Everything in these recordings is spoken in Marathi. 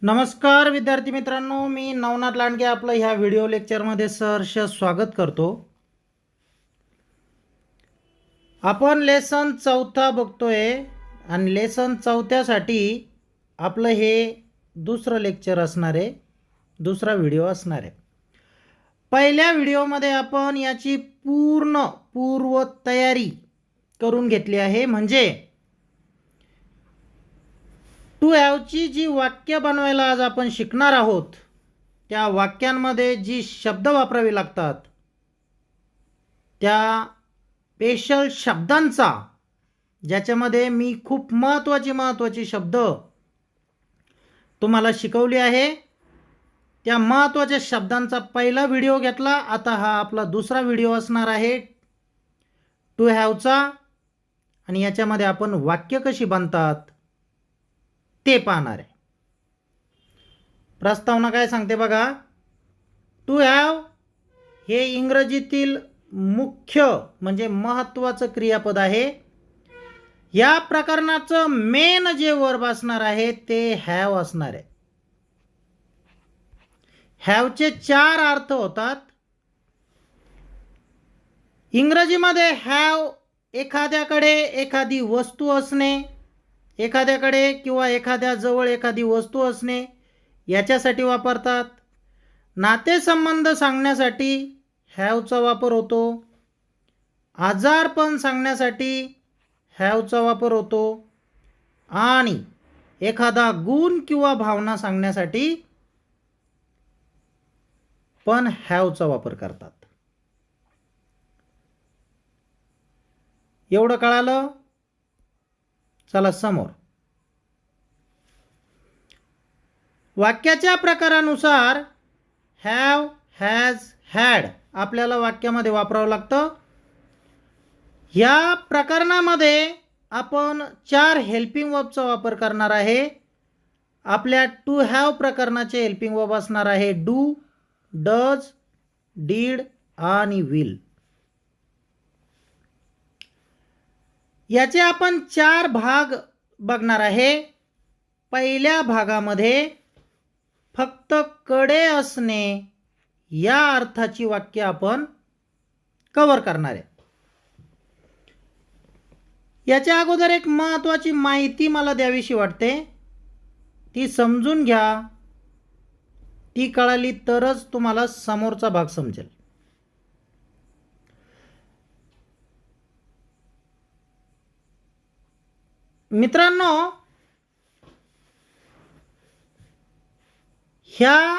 नमस्कार विद्यार्थी मित्रांनो, मी नवनाथ लांडगे आपलं ह्या व्हिडिओ लेक्चरमध्ये सहर्ष स्वागत करतो. आपण लेसन 4 बघतोय आणि लेसन 4साठी आपलं हे दुसरं लेक्चर असणार आहे, दुसरा व्हिडिओ असणार आहे. पहिल्या व्हिडिओमध्ये आपण याची पूर्व तयारी करून घेतली आहे. म्हणजे टू हॅवची जी वाक्य बनवायला आज आपण शिकणार आहोत, त्या वाक्यांमध्ये जी शब्द वापरावी लागतात, त्या स्पेशल शब्दांचा, ज्याच्यामध्ये मी खूप महत्त्वाची शब्द तुम्हाला शिकवली आहे, त्या महत्त्वाच्या शब्दांचा पहिला व्हिडिओ घेतला. आता हा आपला दुसरा व्हिडिओ असणार आहे टू हॅवचा, आणि याच्यामध्ये आपण वाक्य कशी बनतात ते पाहणार आहे. प्रस्तावना काय सांगते बघा. टू हॅव हे इंग्रजीतील मुख्य म्हणजे महत्त्वाचं क्रियापद आहे. या प्रकरणाचं मेन जे वर्ब असणार आहे ते हॅव असणार आहे. हॅवचे 4 अर्थ होतात. इंग्रजीमध्ये हॅव एखाद्याकडे एखादी वस्तू असणे, एखाद्याकडे किंवा एखाद्याजवळ एखादी वस्तू असणे याच्यासाठी वापरतात. नातेसंबंध सांगण्यासाठी हॅवचा वापर होतो. आजारपण सांगण्यासाठी हॅवचा वापर होतो. आणि एखादा गुण किंवा भावना सांगण्यासाठी पण हॅवचा वापर करतात. एवढं कळालं? चला समोर. वाक्याच्या प्रकारानुसार हॅव, हॅज, हॅड आपल्याला वाक्यामध्ये वापरावं लागतं. या प्रकरणामध्ये आपण 4 हेल्पिंग वर्बचा वापर करणार आहे. आपल्या टू हॅव प्रकरणाचे हेल्पिंग वर्ब असणार आहे डू, डज, डीड आणि विल. याचे आपण 4 भाग बघणार आहे. पहिल्या भागामध्ये फक्त कडे असणे या अर्थाची वाक्य आपण कव्हर करणार आहे. याच्या अगोदर एक महत्त्वाची माहिती मला द्यावीशी वाटते, ती समजून घ्या. ती कळाली तरच तुम्हाला समोरचा भाग समजेल. मित्रांनो, ह्या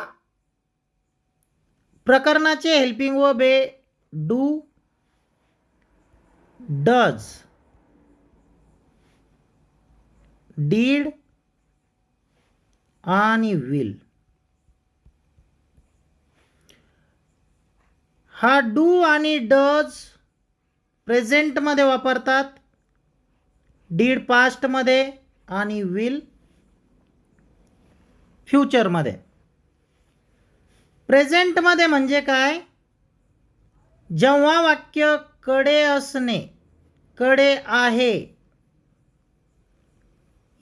प्रकरणाचे हेल्पिंग वर्ब आहे डू, डज, डीड आणि विल. हा डू आणि डज प्रेझेंटमध्ये वापरतात, डीड पास्टमध्ये आणि विल फ्युचरमध्ये. प्रेझेंटमध्ये म्हणजे काय? जेव्हा वाक्य कडे असणे, कडे आहे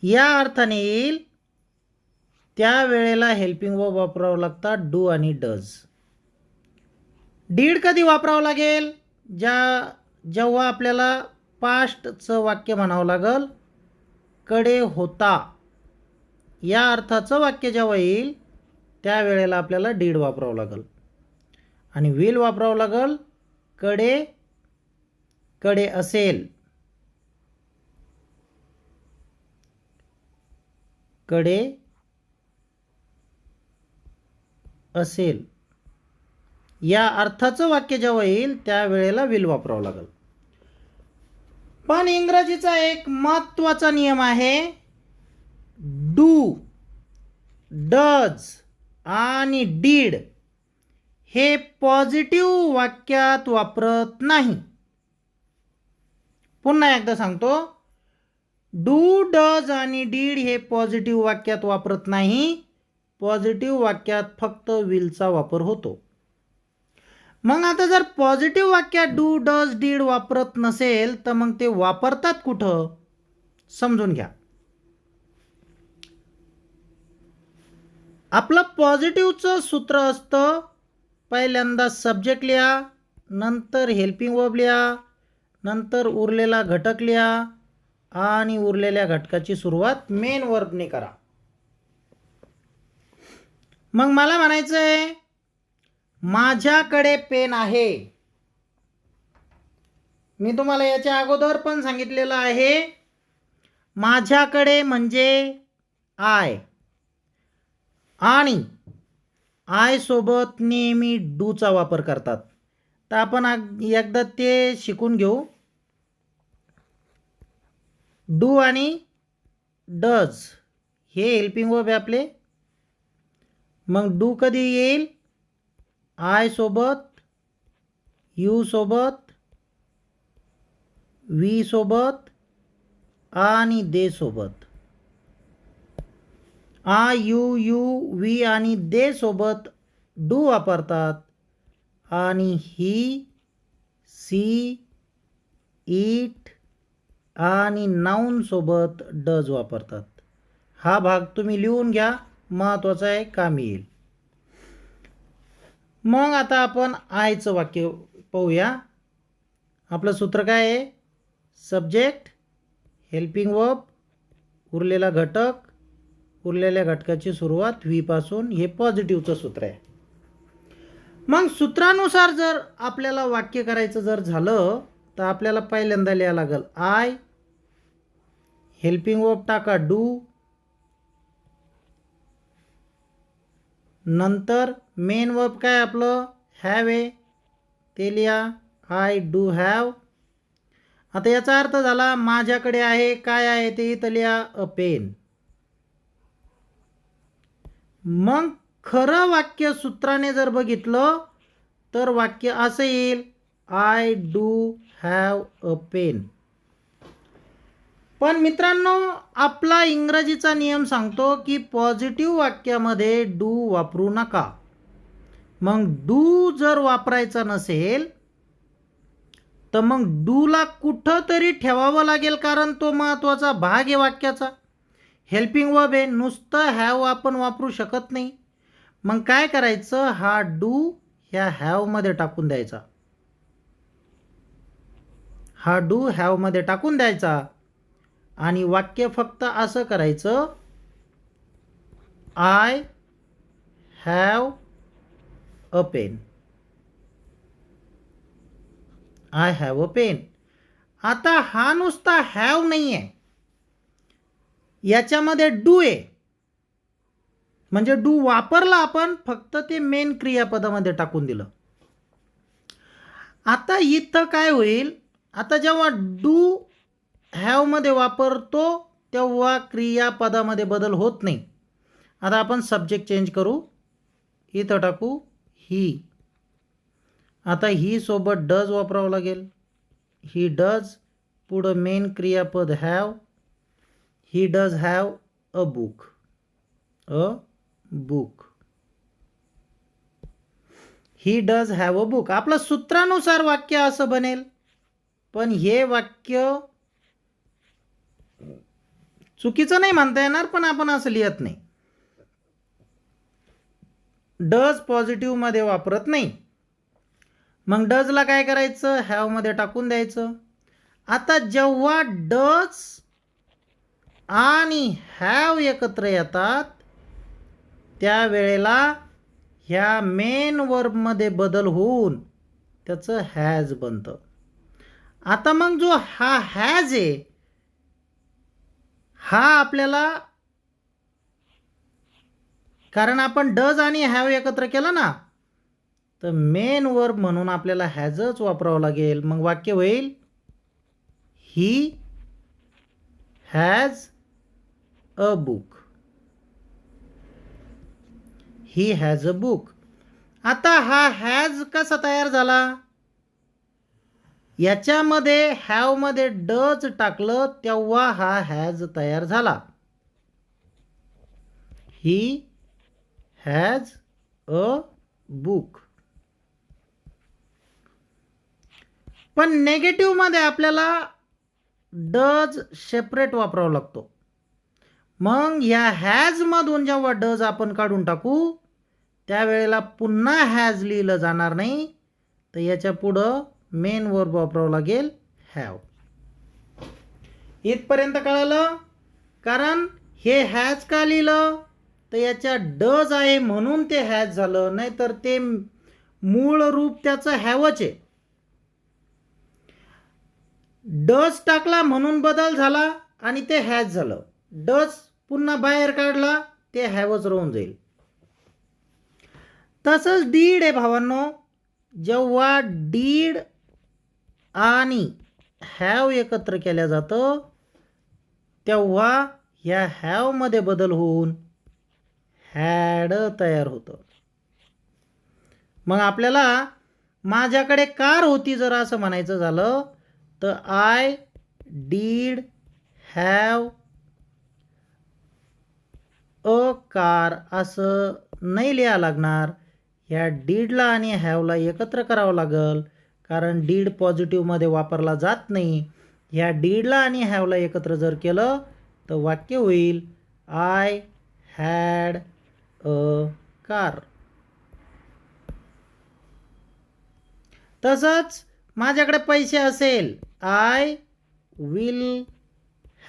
या अर्थाने येईल, त्यावेळेला हेल्पिंग वर्ब वापरावं लागतात डू आणि डज. डीड कधी वापरावं लागेल? जेव्हा आपल्याला पास्टचं वाक्य म्हणावं लागेल, कडे होता या अर्थाचं वाक्य जेव्हा येईल त्यावेळेला आपल्याला डीड वापरावं लागेल. आणि विल वापरावं लागेल कडे, कडे असेल, कडे असेल या अर्थाचं वाक्य जेव्हा येईल त्यावेळेला विल वापरावं लागेल. पण इंग्रजीचा एक महत्त्वाचा नियम आहे, डू, डज आणि डीड हे पॉझिटिव्ह वाक्यात वापरत नाही. पुन्हा एकदा सांगतो, डू, डज आणि डीड हे पॉझिटिव्ह वाक्यात वापरत नाही. पॉझिटिव्ह वाक्यात फक्त विलचा वापर होतो. मग आता जर पॉझिटिव्ह वाक्यात डू, डज, डीड वापरत नसेल तर मग ते वापरतात कुठं? समजून घ्या. आपलं पॉझिटिव्हचं सूत्र असतं, पहिल्यांदा सब्जेक्ट लिहा, नंतर हेल्पिंग वर्ब लिहा, नंतर उरलेला घटक लिहा आणि उरलेल्या घटकाची सुरुवात मेन वर्बने करा. मग मला म्हणायचं आहे, माझ्याकडे पेन आहे. मी तुम्हाला याच्या अगोदर पण सांगितलेलं आहे, माझ्याकडे म्हणजे आय आणि आय सोबत नेहमी डूचा वापर करतात. तर आपण एकदा ते शिकून घेऊ. डू आणि डज हे हेल्पिंग वर्ब आहे आपले. मग डू कधी येईल? आय सोबत, यू सोबत, वी सोबत आणि दे सोबत. आ, यू, वी आणि दे सोबत डू वापरतात आणि ही, सी, इट आणि नाऊन सोबत डज वापरतात. हा भाग तुम्ही लिहून घ्या, महत्त्वाचा आहे, कामी येईल. मग आता आपण आयचं वाक्य पाहूया. आपलं सूत्र काय आहे? सब्जेक्ट, हेल्पिंग वर्ब, उरलेला घटक, उरलेल्या घटकाची सुरुवात व्ही पासून. हे पॉझिटिव्हचं सूत्र आहे. मग सूत्रानुसार जर आपल्याला वाक्य करायचं जर झालं तर आपल्याला पहिल्यांदा लिहावं लागेल आय, हेल्पिंग वर्ब टाका डू, नंतर मेन वर्ब काय आपलं हॅव आहे ते लिहा, आय डू हॅव. आता याचा अर्थ झाला माझ्याकडे आहे, काय आहे ते इथं लिहा, अ पेन. मग खरं वाक्य सूत्राने जर बघितलं तर वाक्य असं येईल, I do have a pen. पण मित्रांनो, आपला इंग्रजीचा नियम सांगतो की पॉझिटिव्ह वाक्यामध्ये डू वापरू नका. मग डू जर वापरायचा नसेल तर मग डूला कुठं तरी ठेवावं लागेल, कारण तो महत्त्वाचा भाग आहे वाक्याचा. हेल्पिंग वर्ब आहे, नुसतं हॅव आपण वापरू शकत नाही. मग काय करायचं, हा डू ह्या हॅवमध्ये टाकून द्यायचा. हा डू हॅवमध्ये टाकून द्यायचा आणि वाक्य फक्त असं करायचं, I have a pen. I have a pen. आता हा नुसता हॅव नाही आहे, याच्यामध्ये डू आहे. म्हणजे डू वापरला आपण, फक्त ते मेन क्रियापदामध्ये टाकून दिलं. आता इथं काय होईल, आता जेव्हा डू हॅवमध्ये वापरतो तेव्हा क्रियापदामध्ये बदल होत नाही. आता आपण सब्जेक्ट चेंज करू, इथं टाकू ही. आता ही सोबत डज वापरावं लागेल. ही डज, पुढं मेन क्रियापद have. He does have a book. A book. He does have a book. आपलं सूत्रानुसार वाक्य असं बनेल, पण हे वाक्य चुकीचं नाही म्हणता येणार, पण आपण असं लिहत नाही. डज पॉझिटिव्हमध्ये वापरत नाही. मग डजला काय करायचं, हॅवमध्ये टाकून द्यायचं. आता जेव्हा डज आणि हॅव एकत्र येतात त्यावेळेला ह्या मेन वर्बमध्ये बदल होऊन त्याचं हॅज बनतं. आता मग जो हा हॅज आहे, हा आपल्याला, कारण आपण डज आणि हॅव एकत्र केलं ना, तर मेन वर्ब म्हणून आपल्याला हॅजच वापरावं लागेल. मग वाक्य होईल, ही has a book. He has a book. आता हा हॅज कसा तयार झाला, याच्यामध्ये हॅवमध्ये डज टाकलं तेव्हा हा हॅज तयार झाला. ही हॅज अ बुक. पण नेगेटिव्हमध्ये आपल्याला डज सेपरेट वापरावा लागतो. मग ह्या हॅजमधून जेव्हा डज आपण काढून टाकू त्यावेळेला पुन्हा हॅज लिहिलं जाणार नाही, तर याच्या पुढं मेन वर्ब वापरावं लागेल हॅव. इथपर्यंत कळालं? कारण हे हॅज का लिहिलं, तर याच्या डज आहे म्हणून ते हॅज झालं, नाहीतर ते मूळ रूप त्याचं हॅवच आहे. डज टाकला म्हणून बदल झाला आणि ते हॅज झालं. डज पुन्हा बाहेर काढला ते हॅवच राहून जाईल. तसंच डीड आहे भावांनो. जेव्हा डीड आणि हॅव एकत्र केल्या जातं तेव्हा ह्या हॅवमध्ये बदल होऊन हॅड तयार होतं. मग आपल्याला माझ्याकडे कार होती जर असं म्हणायचं झालं तर I did have a car असं नाही लिहा लागणार. ह्या डीडला आणि हॅवला एकत्र करावं लागल, कारण डीड पॉझिटिव्हमध्ये वापरला जात नाही. ह्या डीडला आणि हॅवला एकत्र जर केलं तर वाक्य होईल आय हॅड अ कार. तसंच माझ्याकडे पैसे असेल, I will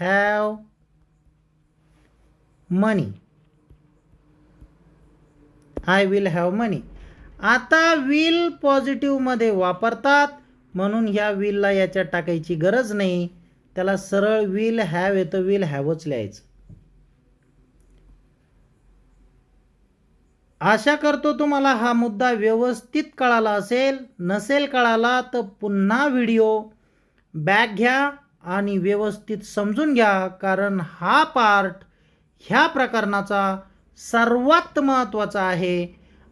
have money. I will have money. आता विल पॉझिटिव्हमध्ये वापरतात म्हणून ह्या विलला याच्यात टाकायची गरज नाही, त्याला सरळ विल हॅव येतं, विल हॅवच लिहायचं. आशा करतो तुम्हाला हा मुद्दा व्यवस्थित कळाला असेल. नसेल कळाला तर पुन्हा व्हिडिओ बॅक घ्या आणि व्यवस्थित समजून घ्या, कारण हा पार्ट ह्या प्रकरणाचा सर्वात महत्त्वाचा आहे.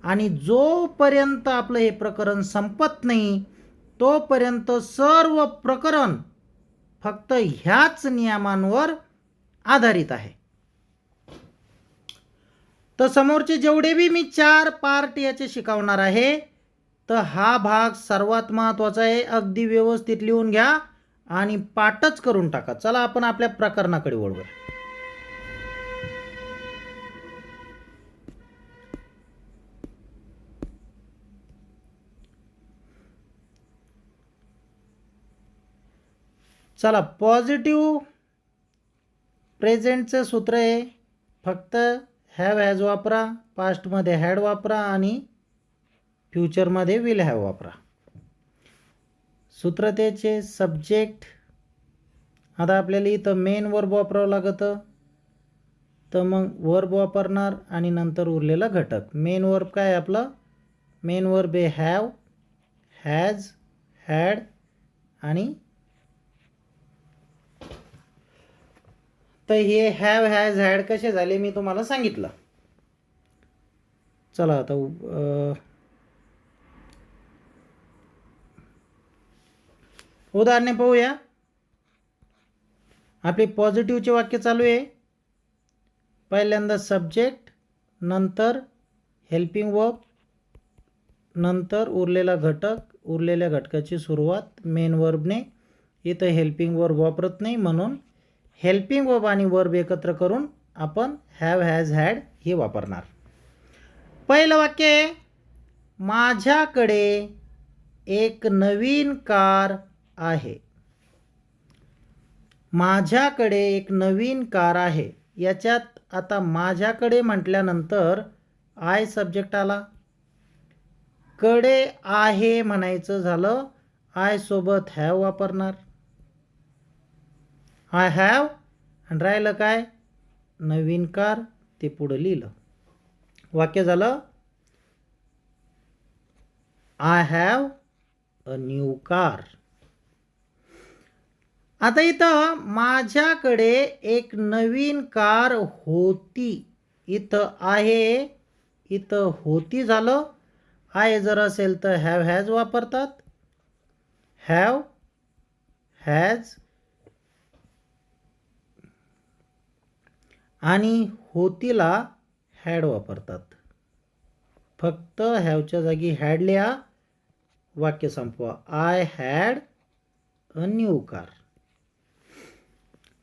आणि जोपर्यंत आपलं हे प्रकरण संपत नाही तोपर्यंत सर्व प्रकरण फक्त ह्याच नियमांवर आधारित आहे. तर समोरचे जेवढे बी मी 4 पार्ट याचे शिकवणार आहे, तर हा भाग सर्वात महत्त्वाचा आहे. अगदी व्यवस्थित लिहून घ्या आणि पाठच करून टाका. चला आपण आपल्या प्रकरणाकडे वळूया. चला, पॉझिटिव्ह प्रेझेंटचं सूत्र आहे फक्त हॅव हॅज वापरा, पास्टमध्ये हॅड वापरा आणि फ्युचरमध्ये विल हॅव वापरा. सूत्र त्याचे सब्जेक्ट. आता आपल्याला इथं मेन वर्ब वापरावं लागतं, तर मग वर्ब वापरणार आणि नंतर उरलेला घटक. मेन वर्ब काय आपलं? मेन वर्ब आहे हॅव, हॅज, हॅड आणि तर हे हॅव हॅज हॅड कसे झाले मी तुम्हाला सांगितलं. चला आता उदाहरणे पाहूया. आपली पॉझिटिव्हचे वाक्य चालू आहे. पहिल्यांदा सब्जेक्ट, नंतर हेल्पिंग वर्ब, नंतर उरलेला घटक. उरलेल्या घटकाची सुरुवात मेन वर्बने. इथं हेल्पिंग वर्ब वापरत नाही म्हणून हेल्पिंग वर्ब आणि वर्ब एकत्र करून आपण हॅव हॅज हॅड हे वापरणार. पहिलं वाक्य, माझ्याकडे एक नवीन कार आहे. माझ्याकडे एक नवीन कार आहे. याच्यात आता माझ्याकडे म्हटल्यानंतर आय सब्जेक्ट आला. कडे आहे म्हणायचं झालं, आय सोबत हॅव वापरणार. आय हॅव आणि राहिलं काय? नवीन कार, ते पुढं लिहिलं. वाक्य झालं I have a new car. आता इथं माझ्याकडे एक नवीन कार होती. इथं आहे, इथं होती झालं. आहे जर असेल तर हॅव हॅज वापरतात. हॅव हॅज आणि होतीला हॅड वापरतात. फक्त हॅवच्या जागी हॅड लिहा, वाक्य संपवा. I had a new car.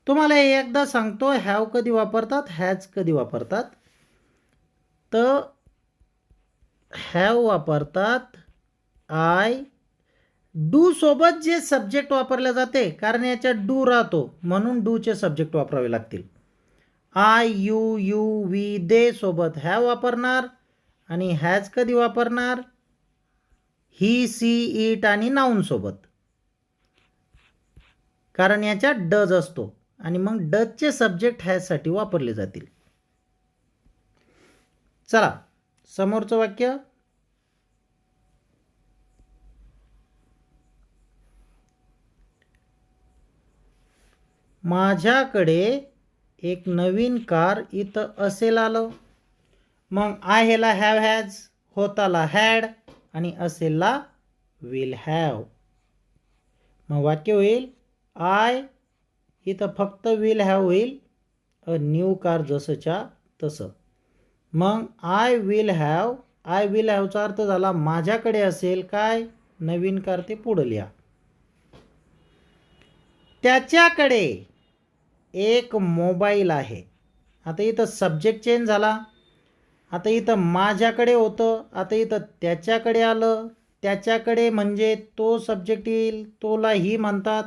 तुम्हाला हे एकदा सांगतो, हॅव कधी वापरतात, हॅज कधी वापरतात. तर हॅव वापरतात आय डू सोबत जे सब्जेक्ट वापरले जाते, कारण याच्यात डू राहतो म्हणून डूचे सब्जेक्ट वापरावे लागतील. आय, यू, यू, वी, दे सोबत हॅव वापरणार आणि हॅज कधी वापरणार, ही, सी, इट आणि नाऊन सोबत, कारण याच्यात डज असतो आणि मग डजचे सब्जेक्ट हॅजसाठी वापरले जातील. चला समोरचं वाक्य. माझ्याकडे एक नवीन कार इथं असेल आलं. मग आहेला हॅव हॅज, होताला हॅड आणि असेलला विल हॅव. मग वाक्य होईल आय, इथं फक्त विल हॅव होईल, अ न्यू कार जसंच्या तसं. मग आय विल हॅवचा अर्थ झाला माझ्याकडे असेल काय, नवीन कार, ते पुढं लिहा. त्याच्याकडे एक मोबाईल आहे. आता इथं सब्जेक्ट चेंज झाला. आता इथं माझ्याकडे होतं, आता इथं त्याच्याकडे आलं. त्याच्याकडे म्हणजे तो सब्जेक्ट येईल, तोला ही म्हणतात.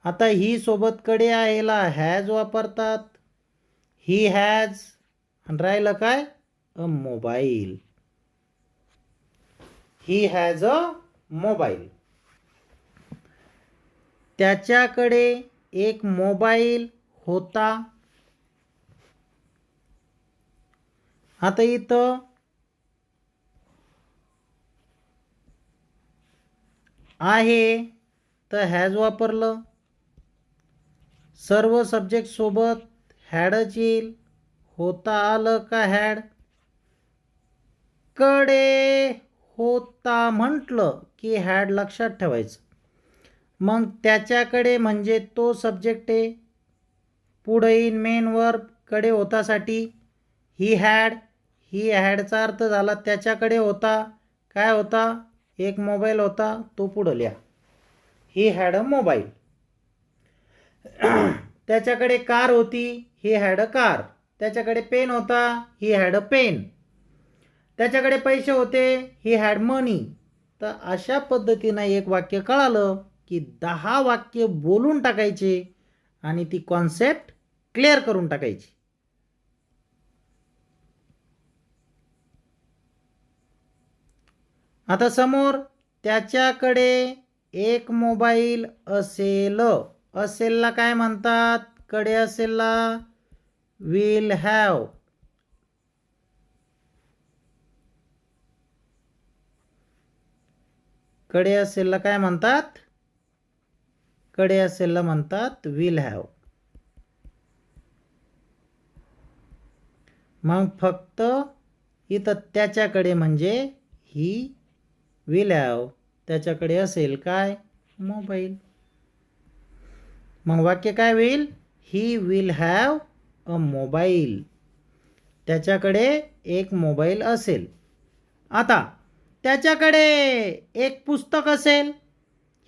आता ही सोबत कडे आहेला हॅज वापरतात, ही हॅज, आणि राहिलं काय, a mobile. He has a mobile. त्याच्याकडे एक मोबाईल होता. आता इथं आहे तर हॅज वापरलं, सर्व सब्जेक्ट सोबत हॅडच येईल. होता आलं का हॅड. कडे होता म्हटलं की हॅड लक्षात ठेवायचं. मग त्याच्याकडे म्हणजे तो सब्जेक्ट आहे, पुढे येईन मेन वर्ब कडे होतासाठी ही हॅडचा अर्थ झाला त्याच्याकडे होता. काय होता, एक मोबाईल होता, तो पुढं लिहा, ही हॅड अ मोबाईल. त्याच्याकडे कार होती, ही हॅड अ कार. त्याच्याकडे पेन होता, ही हॅड अ पेन. त्याच्याकडे पैसे होते, ही हॅड मनी. तर अशा पद्धतीनं एक वाक्य कळालं की 10 वाक्य बोलून टाकायचे आणि ती कॉन्सेप्ट क्लिअर करून टाकायची. आता समोर त्याच्याकडे एक मोबाईल असेल, असेलला काय म्हणतात, कडे असेलला विल हॅव. कडे असेलला काय म्हणतात, कडे असेलला म्हणतात विल हॅव. मग फक्त इथं त्याच्याकडे म्हणजे ही विल हॅव, त्याच्याकडे असेल काय, मोबाईल. मग वाक्य काय होईल, he will have a mobile. त्याच्याकडे एक मोबाईल असेल. आता त्याच्याकडे एक पुस्तक असेल,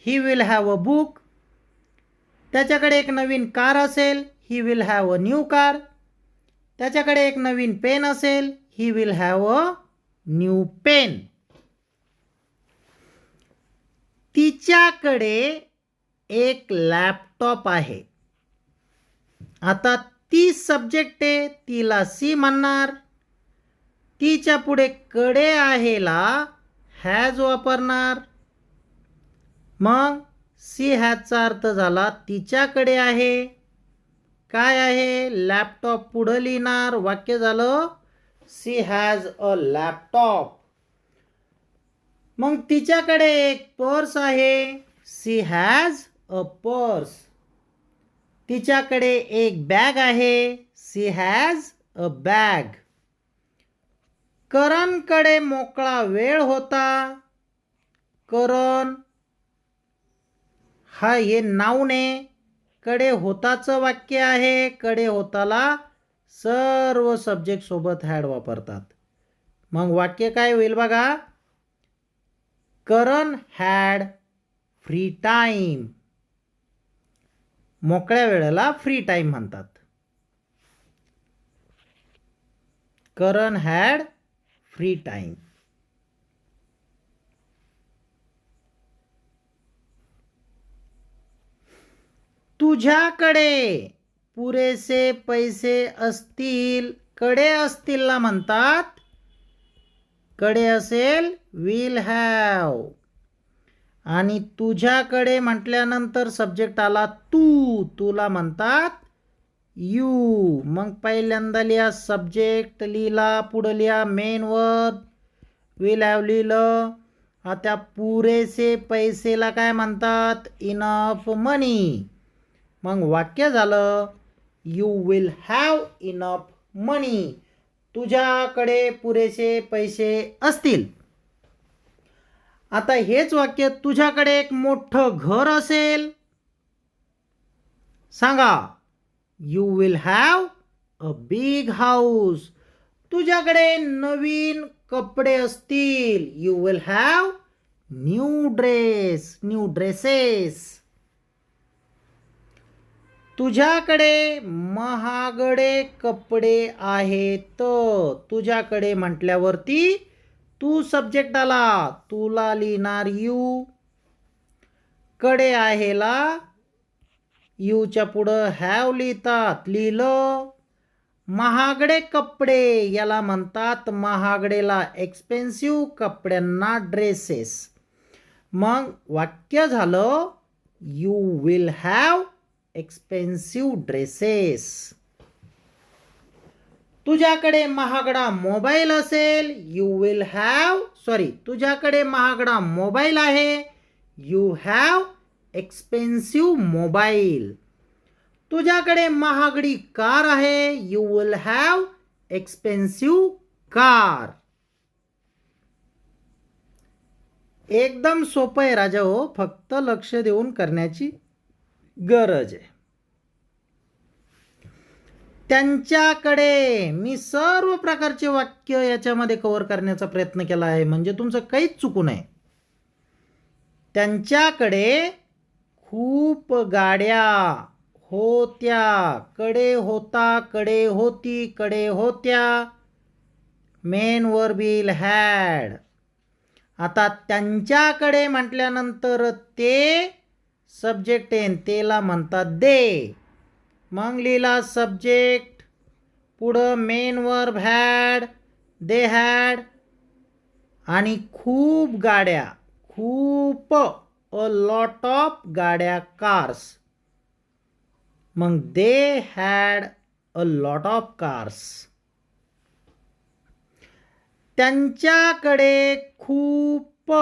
he will have a book. त्याच्याकडे एक नवीन कार असेल, he will have a new car. त्याच्याकडे एक नवीन पेन असेल, he will have a new pen. तिच्याकडे एक लॅपटॉप आहे. आता ती सब्जेक्ट आहे, तिला सी म्हणणार. तिच्या पुढे कडे आहेला हॅज वापरणार. मग सी हॅजचा अर्थ झाला तिच्याकडे आहे. काय आहे, लॅपटॉप पुढं लिहिणार, वाक्य झालं सी हॅज अ लॅपटॉप. मग तिच्याकडे एक पर्स आहे, सी हॅज अ पर्स. तिच्याकडे एक बॅग आहे, सी हॅज अ बॅग. करणकडे मोकळा वेळ होता. करण हा हे नाऊन आहे, कडे होताचं वाक्य आहे. कडे होताला सर्व सब्जेक्ट सोबत हॅड वापरतात. मग वाक्य काय होईल बघा, करण हॅड फ्री टाईम. मोकळ्या वेळेला फ्री टाइम म्हणतात. करण हॅड फ्री टाइम. तुझ्याकडे पुरेसे पैसे असतील. कडे असतीलला म्हणतात. कडे असेल विल हॅव. आणि तुझ्याकडे म्हटल्यानंतर सब्जेक्ट आला तू. तुला म्हणतात यू. मग पहिल्यांदा लिहा सब्जेक्ट लिहिला, पुढं लिहा मेन वर्ब, विल हॅव लिहिलं. आता पुरेसे पैसेला काय म्हणतात? इनफ मनी. मग वाक्य झालं यू विल हॅव इनफ मनी. तुझ्याकडे पुरेसे पैसे असतील. आता हेच वाक्य तुझ्याकडे एक मोठं घर असेल. सांगा you will have a big house. तुझ्याकडे नवीन कपडे असतील. You will have new dresses. तुझ्याकडे महागडे कपडे आहेत. तुझ्याकडे म्हटल्यावरती तू सब्जेक्ट आला. तुला लिहिणार यू. कडे आहेला यूच्या पुढं हॅव लिहितात. लिहिलं. महागडे कपडे याला म्हणतात, महागडेला एक्सपेन्सिव्ह, कपड्यांना ड्रेसेस. मग वाक्य झालं you will have expensive dresses. तुझ्याकडे महागडा मोबाईल असेल. यू विल हॅव तुझ्याकडे महागडा मोबाईल आहे. You have expensive mobile. तुझ्याकडे महागडी कार आहे. You will have expensive car. एकदम सोपं आहे राजा हो, फक्त लक्ष देऊन करण्याची गरज आहे. त्यांच्याकडे मी सर्व प्रकारचे वाक्य याच्यामध्ये कव्हर करण्याचा प्रयत्न केला आहे, म्हणजे तुमचं काहीच चुकू नये. त्यांच्याकडे खूप गाड्या होत्या. कडे होता, कडे होती, कडे होत्या. Main verb will had. आता त्यांच्याकडे म्हटल्यानंतर ते सब्जेक्ट आहे, तेला म्हणतात दे. मग लिहिला सब्जेक्ट, पुढं main verb had, they had. आणि खूप गाड्या, खूप, अ लॉट ऑफ गाड्या, कार्स. मग they had a lot of cars. त्यांच्याकडे खूप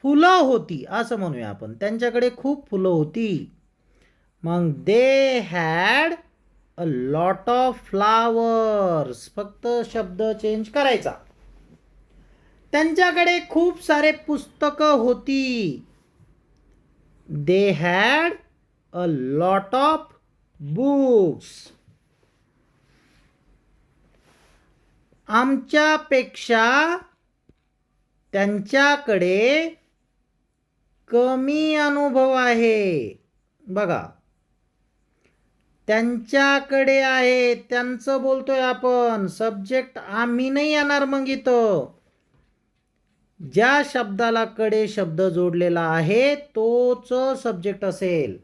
फुलं होती असं म्हणूया आपण. त्यांच्याकडे खूप फुलं होती. मग they had a lot of flowers. फक्त शब्द चेंज करायचा. त्यांच्याकडे खूप सारे पुस्तकं होती. They had a lot of books. आमच्यापेक्षा त्यांच्याकडे कमी अनुभव आहे. बघा, त्यांच्याकडे आहे, त्यांचं बोलतोय आपण. सब्जेक्ट आम्ही नाही येणार. मग इथं ज्या शब्दाला कडे शब्द जोडलेला आहे तोच सब्जेक्ट असेल.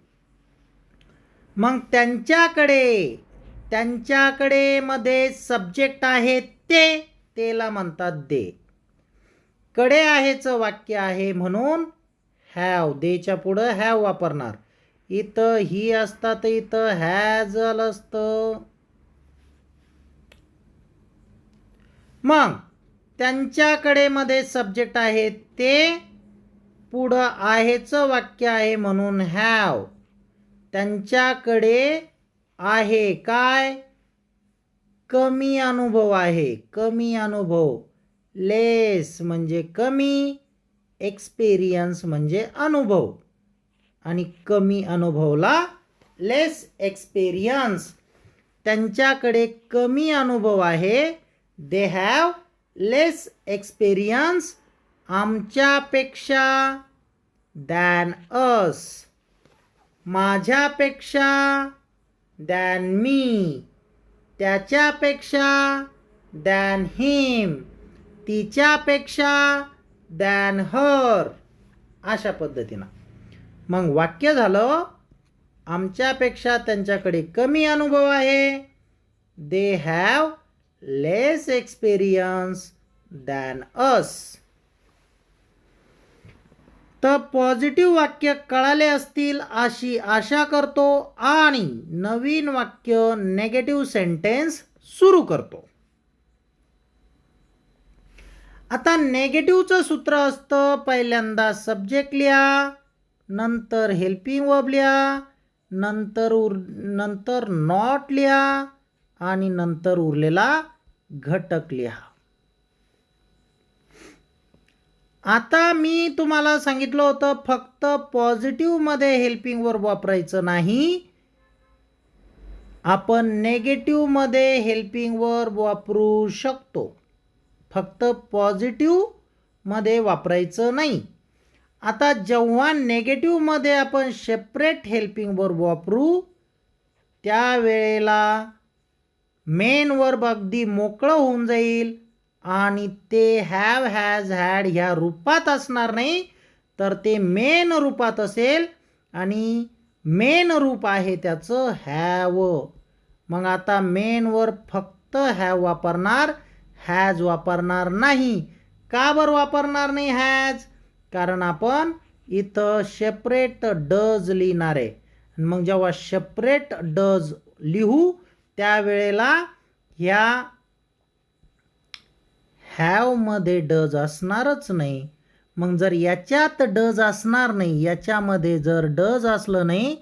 मग त्यांच्याकडे मध्ये सब्जेक्ट आहे तेला म्हणतात दे. कडे आहेचं वाक्य आहे म्हणून हॅव. देच्या पुढं हॅव वापरणार. इथं ही असतात, इथं हॅज आलं असतं. मग त्यांच्याकडे मध्ये सब्जेक्ट आहे ते, पुढं आहेचं वाक्य आहे म्हणून हॅव. त्यांच्याकडे आहे काय? कमी अनुभव आहे. कमी अनुभव. लेस म्हणजे कमी, एक्सपिरियन्स म्हणजे अनुभव. आणि कमी अनुभवला लेस एक्सपिरियन्स. त्यांच्याकडे कमी अनुभव आहे. They have less experience. आमच्यापेक्षा दॅन अस, माझ्यापेक्षा दॅन मी, त्याच्यापेक्षा दॅन हिम, तिच्यापेक्षा दॅन हर, अशा पद्धतीनं. मग वाक्य झालं आमच्यापेक्षा त्यांच्याकडे कमी अनुभव आहे. They have less experience than us. तर पॉझिटिव्ह वाक्य कळाले असतील अशी आशा करतो आणि नवीन वाक्य नेगेटिव्ह सेंटेन्स सुरू करतो. आता नेगेटिव्हचं सूत्र असतं पहिल्यांदा सब्जेक्ट लिहा, नंतर हेल्पिंग वर्ब लिहा, नंतर नॉट लिहा आणि नंतर उरलेला घटक लिहा. आता मी तुम्हाला सांगितलं होतं फक्त पॉझिटिव्हमध्ये हेल्पिंग वर्ब वापरायचं नाही, आपण नेगेटिव्हमध्ये हेल्पिंग वर्ब वापरू शकतो, फक्त पॉझिटिव्हमध्ये वापरायचं नाही. आता जेव्हा नेगेटिव्हमध्ये आपण सेपरेट हेल्पिंग वर्ब वापरू त्यावेळेला मेन वर्ब अगदी मोकळं होऊन जाईल आणि ते हॅव, हॅज, हॅड ह्या रूपात असणार नाही, तर ते मेन रूपात असेल आणि मेन रूप आहे त्याचं हॅव. मग आता मेन वर्ब फक्त हॅव वापरणार, हॅज वापरणार नाही. का बरं वापरणार नाही हॅज? कारण आपण इथं सेपरेट डज लिहिणार आहे. मग जेव्हा सेपरेट डज लिहू त्यावेळेला ह्या हॅवमध्ये डज असणारच नाही. मग जर याच्यात डज असणार नाही, याच्यामध्ये जर डज असलं नाही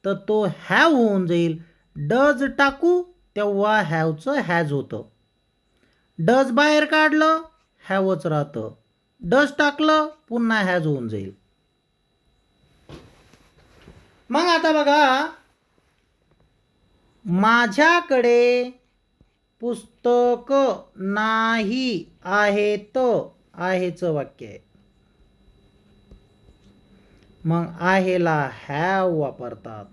तर तो हॅव होऊन जाईल. डज टाकू तेव्हा हॅवचं हॅज होतं, डज बाहेर काढलं हॅवच राहतं, डज टाकलं पुन्हा हॅज होऊन जाईल. मग आता बघा, माझ्याकडे पुस्तक नाही आहेत, आहेचं वाक्य आहे. मग आहेला हॅव वापरतात,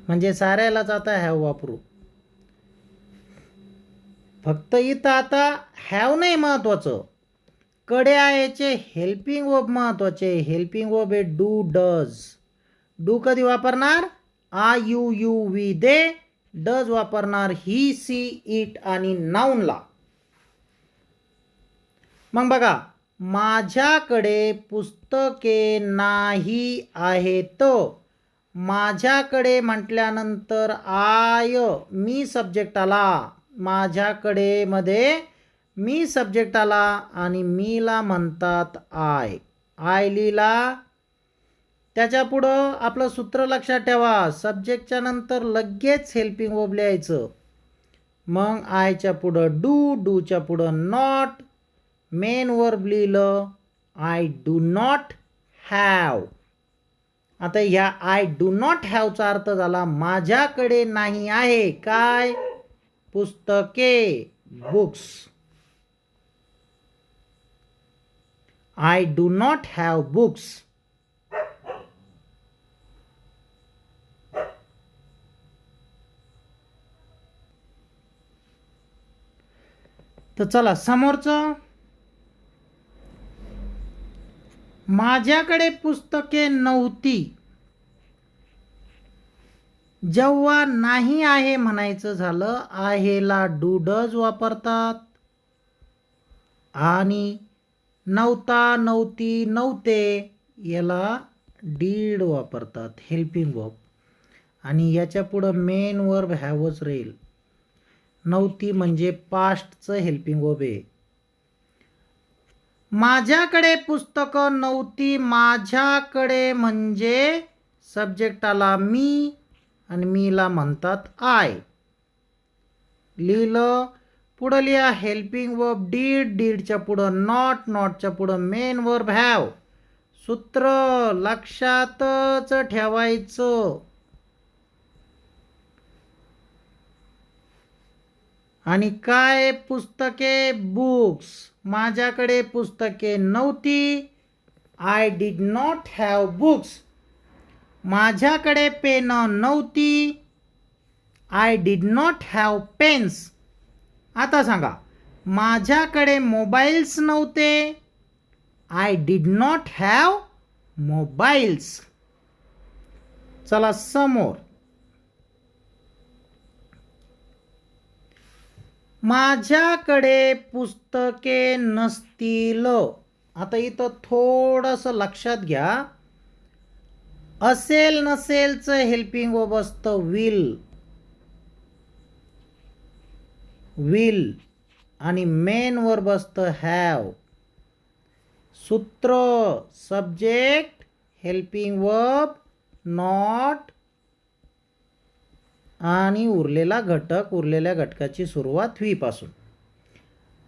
म्हणजे साऱ्यालाच आता हॅव वापरू. फक्त इथं आता हॅव नाही महत्वाचं, कडे आहेचे हेल्पिंग वर्ब महत्वाचे. हेल्पिंग वर्ब आहे डू, डज. डू कधी वापरणार? I, you, you, we, they. Does वापरणार ही, सी, इट आणि नाऊनला. मग बघा, माझ्याकडे पुस्तके नाही आहेत. माझ्याकडे म्हटल्यानंतर आय, मी सब्जेक्ट आला. माझ्याकडे मध्ये मी सब्जेक्ट आला आणि मीला म्हणतात आय. आय लिहिला, त्याच्या पुढं आपलं सूत्र लक्षात ठेवा, सब्जेक्टच्या नंतर लगेच हेल्पिंग वर्ब लिहायचं. मग आयच्या पुढं डू, डूच्या पुढं नॉट, मेन वर्ब लिहिलं आय डू नॉट हॅव. आता ह्या आय डू नॉट हॅवचा अर्थ झाला माझ्याकडे नाही आहे काय? पुस्तके, books. I do not have books. तर चला समोरचं, माझ्याकडे पुस्तके नव्हती. जेव्हा नाही आहे म्हणायचं झालं आहेला डू, डज वापरतात आणि नव्हता, नव्हती, नव्हते याला डीड वापरतात, हेल्पिंग वर्ब. आणि याच्या पुढं मेन वर्ब हॅवच राहील. नव्हती म्हणजे पास्टचं हेल्पिंग वर्ब आहे. माझ्याकडे पुस्तकं नव्हती, माझ्याकडे म्हणजे सब्जेक्ट आला मी आणि मीला म्हणतात आय. लिहिलं, पुढं लिहा हेल्पिंग वर्ब डीड, डीडच्या पुढं नॉट, नॉटच्या पुढं मेन वर्ब हॅव. सूत्र लक्षातच ठेवायचं. आणि काय? पुस्तके, बुक्स. माझ्याकडे पुस्तके नव्हती, I did not have books. माझ्याकडे पेन नव्हती. I did not have pens. आता सांगा, माझ्याकडे मोबाईल्स नव्हते. I did not have mobiles. चला समोर. माझ्याकडे पुस्तके नसतील. आता इथं थोडंसं लक्षात घ्या. असेल नसेलचं हेल्पिंग वर्ब असतं विल. विल आणि मेन वर्ब असतं हॅव. सूत्र सब्जेक्ट हेल्पिंग वर्ब नॉट आणि उरलेला घटक, उरलेल्या घटकाची सुरुवात व्ही पासून.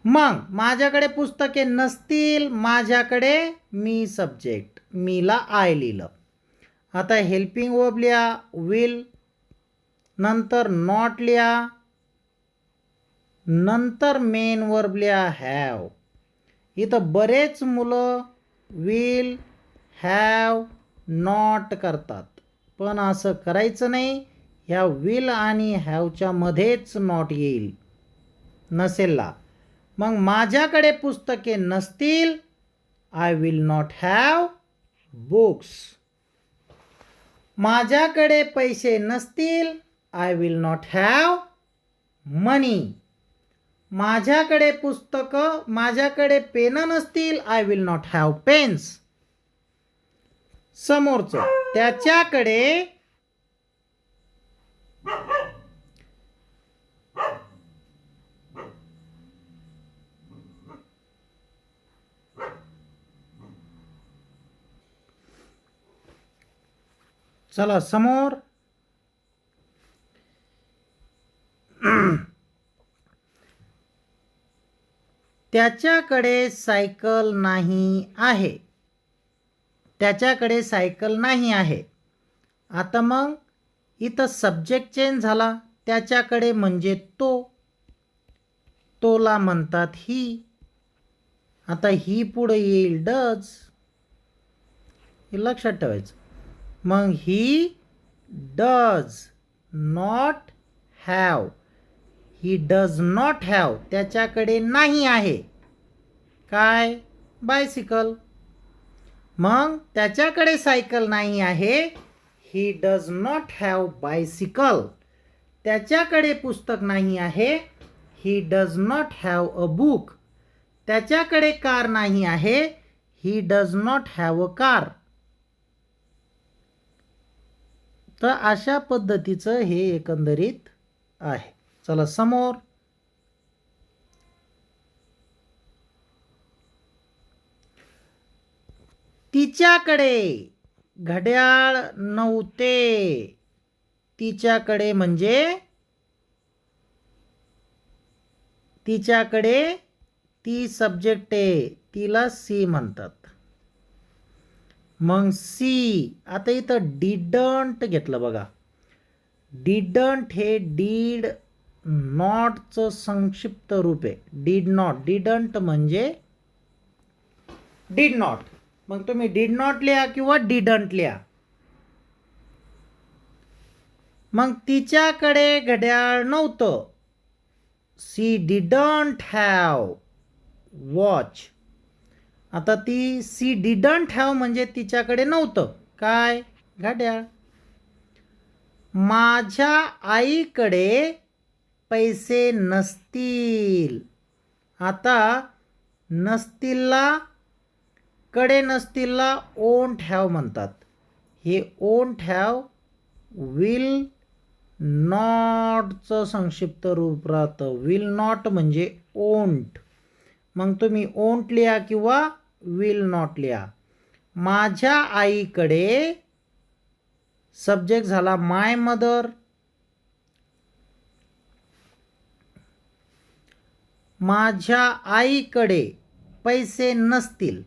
मग माझ्याकडे पुस्तके नसतील, माझ्याकडे मी सब्जेक्ट, मीला आय लिहिलं. आता हेल्पिंग वर्ब लिहा विल, नंतर नॉट लिहा, नंतर मेन वर्ब लिहा हॅव. इथं बरेच मुलं विल हॅव नॉट करतात, पण असं करायचं नाही. ह्या विल आणि हॅवच्या मध्येच नॉट येईल नसेलला. मग माझ्याकडे पुस्तके नसतील, I will not have books. माझ्याकडे पैसे नसतील, I will not have money. माझ्याकडे माझ्याकडे पेन नसतील, I will not have pens. समोरचं त्याच्याकडे चला समोर. त्याच्याकडे सायकल नाही आहे. त्याच्याकडे सायकल नाही आहे. आता मग इथं सब्जेक्ट चेंज झाला. त्याच्याकडे म्हणजे तो, तोला म्हणतात ही. आता ही पुढे येईल डज. हे लक्षात ठेवायचं. मग he does not have. He does not have, त्याच्याकडे नाही आहे काय, बायसिकल. मग त्याच्याकडे सायकल नाही आहे, he does not have bicycle. त्याच्याकडे पुस्तक नाही आहे, he does not have a book. त्याच्याकडे कार नाही आहे, he does not have a car. तर अशा पद्धतीचं हे एकंदरीत आहे. चला समोर. तिच्याकडे घड्याळ नव्हते. तिच्याकडे म्हणजे तिच्याकडे ती सब्जेक्ट आहे, तिला सी म्हणतात. मग सी. आता इथं डिडंट घेतलं बघा. डिडंट हे डीड नॉटचं संक्षिप्त रूप आहे. डीड नॉट, डिडंट म्हणजे डीड नॉट. मग तुम्ही डीड नॉट लिहा किंवा डिडंट लिहा. मग तिच्याकडे घड्याळ नव्हतं. C didn't have watch. आता ती सी डिडंट हॅव म्हणजे तिच्याकडे नव्हतं काय, घड्याळ. माझ्या आईकडे पैसे नसतील. आता नसतीलला, कडे नसतीलला ओंट हॅव म्हणतात. हे ओंट हॅव विल नॉटचं संक्षिप्त रूप राहतं. विल नॉट म्हणजे ओंट. मग तुम्ही ओंट लिहा किंवा विल नॉट लिहा. माझ्या आईकडे सब्जेक्ट झाला माय मदर. माझ्या आईकडे पैसे नसतील.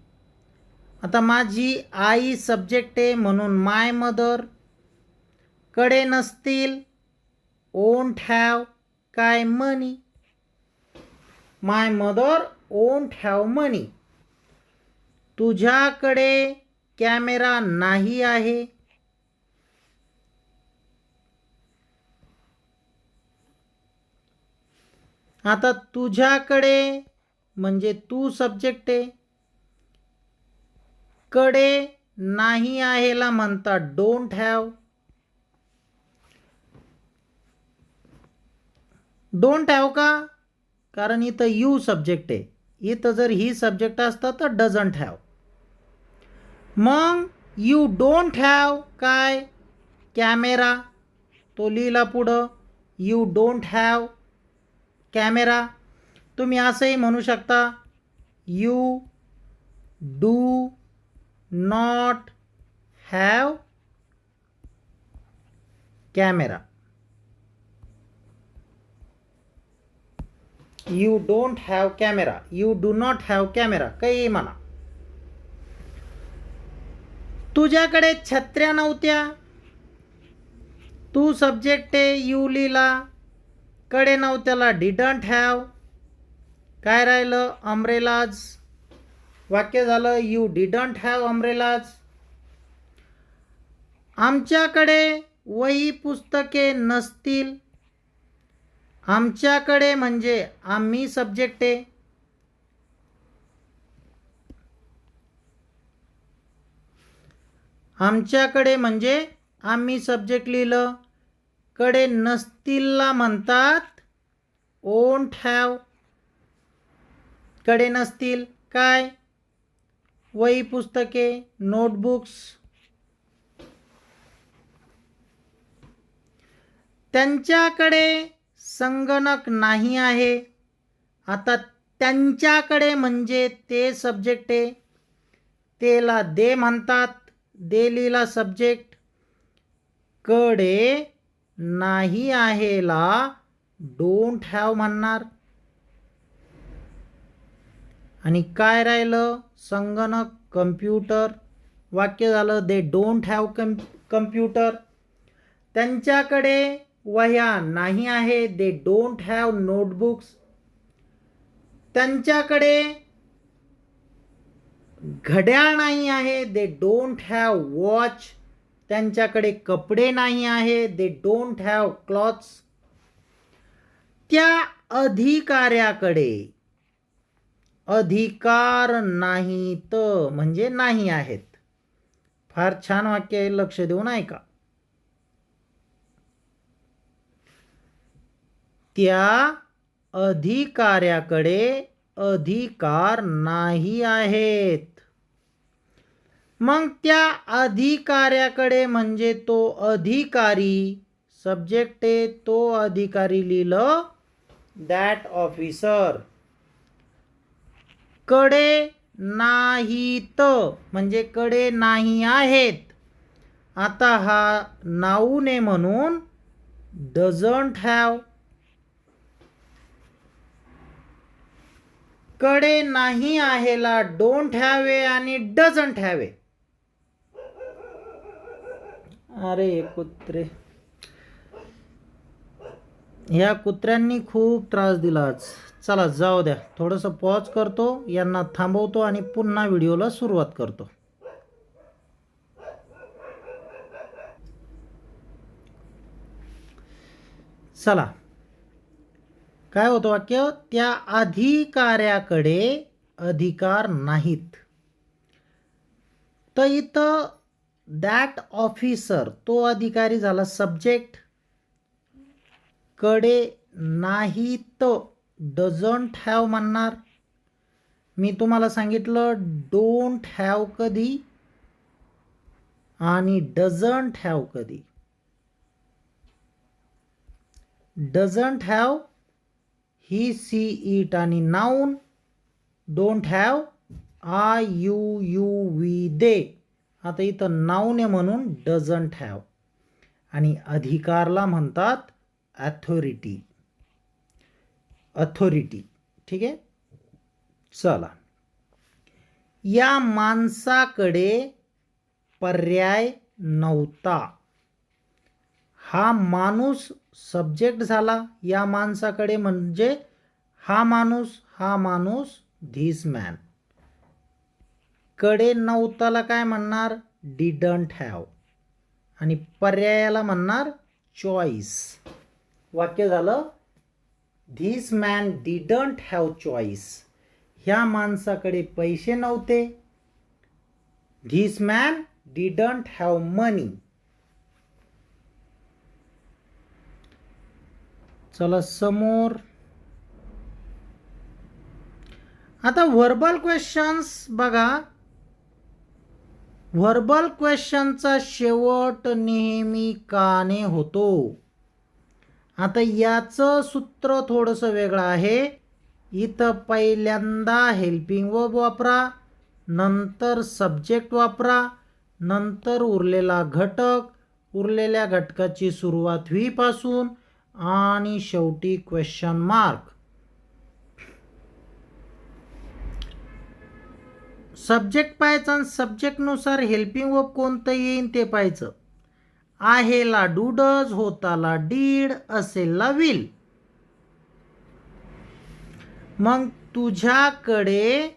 आता माझी आई सब्जेक्ट आहे म्हणून माय मदर. कडे नसतील ओंट हॅव काय, मनी. माय मदर ओंट हॅव मनी. तुझ्याकडे कॅमेरा नाही आहे. आता तुझ्याकडे म्हणजे तू सब्जेक्ट आहे. कडे नाही आहेला म्हणतात डोंट हॅव. डोंट हॅव का? कारण इथं यू सब्जेक्ट आहे. इथं जर ही सब्जेक्ट असतं तर डझंट हॅव. मग यू डोंट हॅव काय? कॅमेरा. तो लिहिला पुढं यू डोंट हॅव कॅमेरा. तुम्ही असंही म्हणू शकता you do not have camera. You don't have camera, you do not have camera, काही म्हणा. तुझ्याकडे छत्र्या नव्हत्या. तू सब्जेक्ट आहे, यू लिहिला. कडे नव्हत्याला डिडंट हॅव. काय राहिलं? अम्ब्रेलाज. वाक्य झालं यू डिडंट हॅव अम्ब्रेलाज. आमच्याकडे वही पुस्तके नसतील. आमच्याकडे म्हणजे आम्ही सब्जेक्ट आहे. आमच्याकडे म्हणजे आम्ही सब्जेक्ट लिहिलं. कडे नसतीलला म्हणतात ओंट हॅव. कडे नसतील काय? वही पुस्तके नोटबुक्स. त्यांच्याकडे संगणक नाही आहे. आता त्यांच्याकडे म्हणजे ते सब्जेक्ट आहे. तेला दे म्हणतात. दे लिहिला सब्जेक्ट. कडे नाही आहेला डोंट हॅव म्हणणार. आणि काय राहिलं? संगणक कम्प्युटर. वाक्य झालं दे डोंट हॅव कम्प्युटर. त्यांच्याकडे वह्या नाही आहे. They don't have notebooks. त्यांच्याकडे घड्याळ नाही आहे. They don't have watch. त्यांच्याकडे कपडे नाही आहे. They don't have clothes. त्या अधिकाऱ्याकडे अधिकार नाहीत म्हणजे नाही आहेत. फार छान वाक्य आहे, लक्ष देऊन ऐका. त्या अधिकाऱ्याकडे अधिकार नाही आहेत. मग त्या अधिकाऱ्याकडे म्हणजे तो अधिकारी सब्जेक्ट आहे. तो अधिकारी लिहिलं दॅट ऑफिसर. कडे नाहीत म्हणजे कडे नाही आहेत. आता हा नाऊन आहे म्हणून डझंट हॅव. कडे नाही आहेला डोंट हॅव आहे आणि डझंट हॅव आहे. अरे कुत्रे, ह्या कुत्र्यांनी खूप त्रास दिला आज. चला जाऊ द्या, थोडंसं पॉज करतो, यांना थांबवतो आणि पुन्हा व्हिडिओला सुरुवात करतो. चला, काय होतं वाक्य? त्या अधिकाऱ्याकडे अधिकार नाहीत. तर इथं दॅट ऑफिसर तो अधिकारी झाला सब्जेक्ट. कडे नाहीत डझंट हॅव म्हणणार. मी तुम्हाला सांगितलं डोंट हॅव कधी आणि डझंट हॅव कधी. Doesn't have he she it आणि noun. Don't have I you you we they. आता इथं नाऊन आहे म्हणून डझंट हॅव. आणि अधिकारला म्हणतात अथॉरिटी. अथॉरिटी, ठीक आहे. चला, या माणसाकडे पर्याय नव्हता. हा माणूस सब्जेक्ट झाला. या माणसाकडे म्हणजे हा माणूस धिस मॅन. कडे नव्हताला काय म्हणणार? Didn't have. आणि पर्यायाला म्हणणार चॉईस. वाक्य झालं this man didn't have choice. ह्या माणसाकडे पैसे नव्हते. धिस मॅन डिडंट हॅव मनी. चला समोर. आता व्हर्बल क्वेश्चन्स बघा. व्हर्बल क्वेश्चनचा शेवट नेहमी काने होतो. आता याचं सूत्र थोडंसं वेगळं आहे. इथं पहिल्यांदा हेल्पिंग वर्ब वापरा, नंतर सब्जेक्ट वापरा, नंतर उरलेला घटक, उरलेल्या घटकाची सुरुवात व्ही पासून आणि शेवटी क्वेश्चन मार्क. सब्जेक्ट पाहायचं आणि सब्जेक्टनुसार हेल्पिंग वर्ब कोणतं येईल ते पाहायचं. आहेला डू डज, होताला डीड, असेलला विल. मग तुझ्याकडे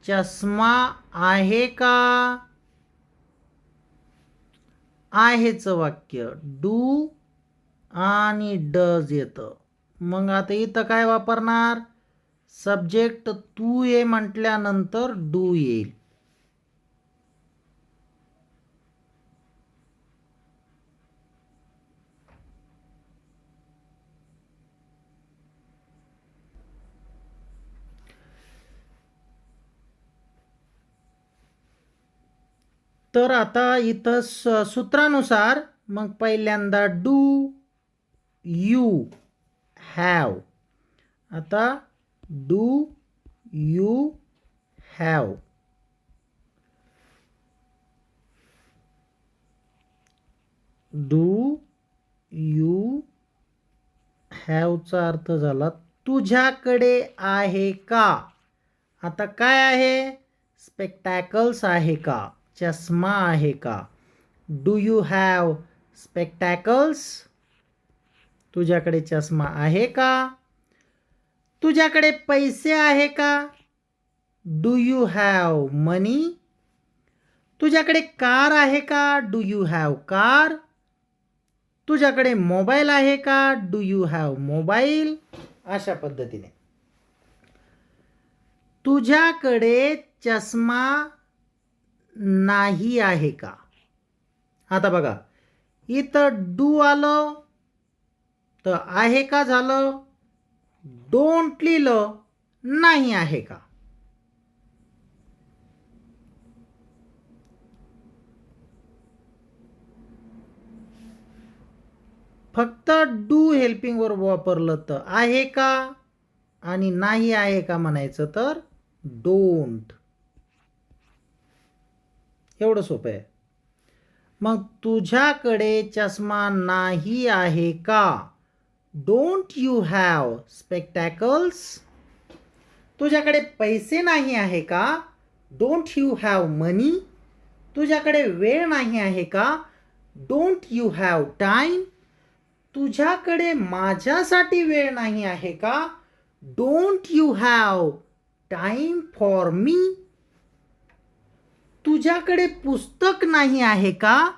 चष्मा आहे का? आहेचं वाक्य डू आणि डज येतं. मग आता इथं काय वापरणार? सब्जेक्ट तू ये म्हटल्यानंतर डू येईल. तर आता इथं सूत्रानुसार मग पहिल्यांदा डू यू हॅव. आता do you have. Do you हॅवचा अर्थ झाला तुझ्याकडे आहे का? आता काय आहे? स्पेक्टॅकल्स आहे का? चष्मा आहे का? Do you have spectacles? तुझ्याकडे चष्मा आहे का? तुझ्याकडे पैसे आहे का? डू यू हॅव मनी? तुझ्याकडे कार आहे का? Do you have car? तुझ्याकडे मोबाईल आहे का? Do you have mobile? अशा पद्धतीने. तुझ्याकडे चष्मा नाही आहे का? आता बघा इथं डू आलं तर आहे का झालं, डोंट लिहिलं नाही आहे का. फक्त डू हेल्पिंग वर्ब वापरलं तर आहे का आणि नाही आहे का म्हणायचं तर डोंट. एवढं सोपं आहे. मग तुझ्याकडे चष्मा नाही आहे का? Don't you have spectacles? तुझ्याकडे पैसे नाही आहे का? डोंट यू हॅव मनी? तुझ्याकडे वेळ नाही आहे का? Don't you have time? तुझ्याकडे माझ्यासाठी वेळ नाही आहे का? Don't you have time for me? तुझ्याकडे पुस्तक नाही आहे का?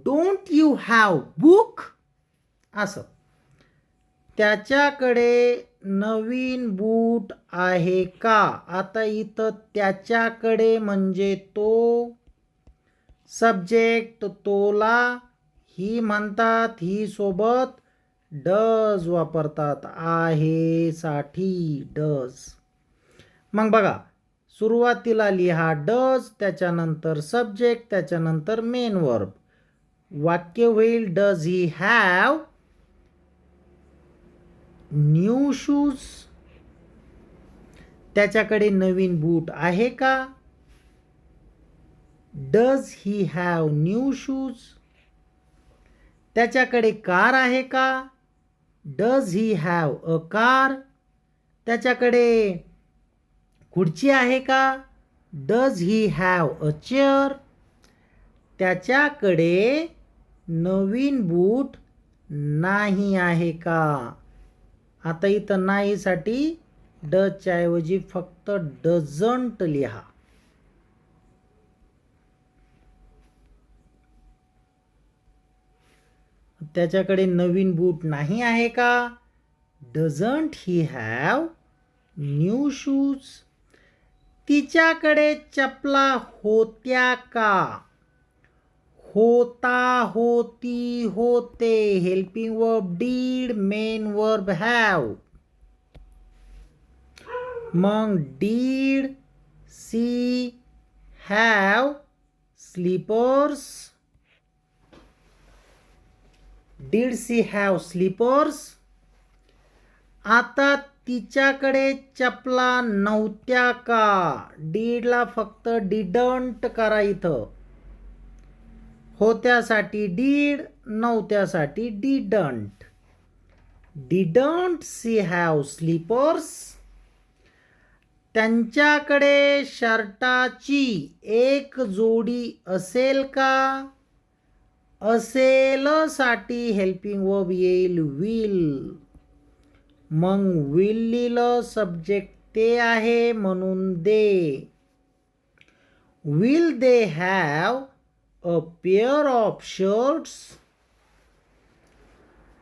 Don't you have book? असं. त्याच्याकडे नवीन बूट आहे का? आता इथं त्याच्याकडे म्हणजे तो सब्जेक्ट तोला ही म्हणतात, ही सोबत डज वापरतात आहे साठी डज. मग बघा सुरुवातीला लिहा डज, त्याच्यानंतर सब्जेक्ट, त्याच्यानंतर मेन वर्ब. वाक्य होईल does he have new shoes? त्याच्याकडे नवीन बूट आहे का? Does he have new shoes? त्याच्याकडे कार आहे का? Does he have a car? त्याच्याकडे खुर्ची आहे का? Does he have a chair? त्याच्याकडे नवीन बूट नाही आहे का? आता इथं नाहीसाठी डजच्या ऐवजी फक्त डझंट लिहा. त्याच्याकडे नवीन बूट नाही आहे का? Doesn't he have new shoes? तिच्याकडे चपला होत्या का? होता, होती, होते. Helping verb did, main verb have. मग did she have slippers? Did she have slippers? आता तिच्याकडे चपला नव्हत्या का? डीडला फक्त डिडंट करा इथं. होत्यासाठी डीड, नव्हत्यासाठी didn't. Didn't she have slippers? त्यांच्याकडे शर्टाची एक जोडी असेल का? असेल साठी हेल्पिंग वर्ब येईल विल. मग विल लिहिलं, सब्जेक्ट ते आहे म्हणून they. Will they have a pair of shirts?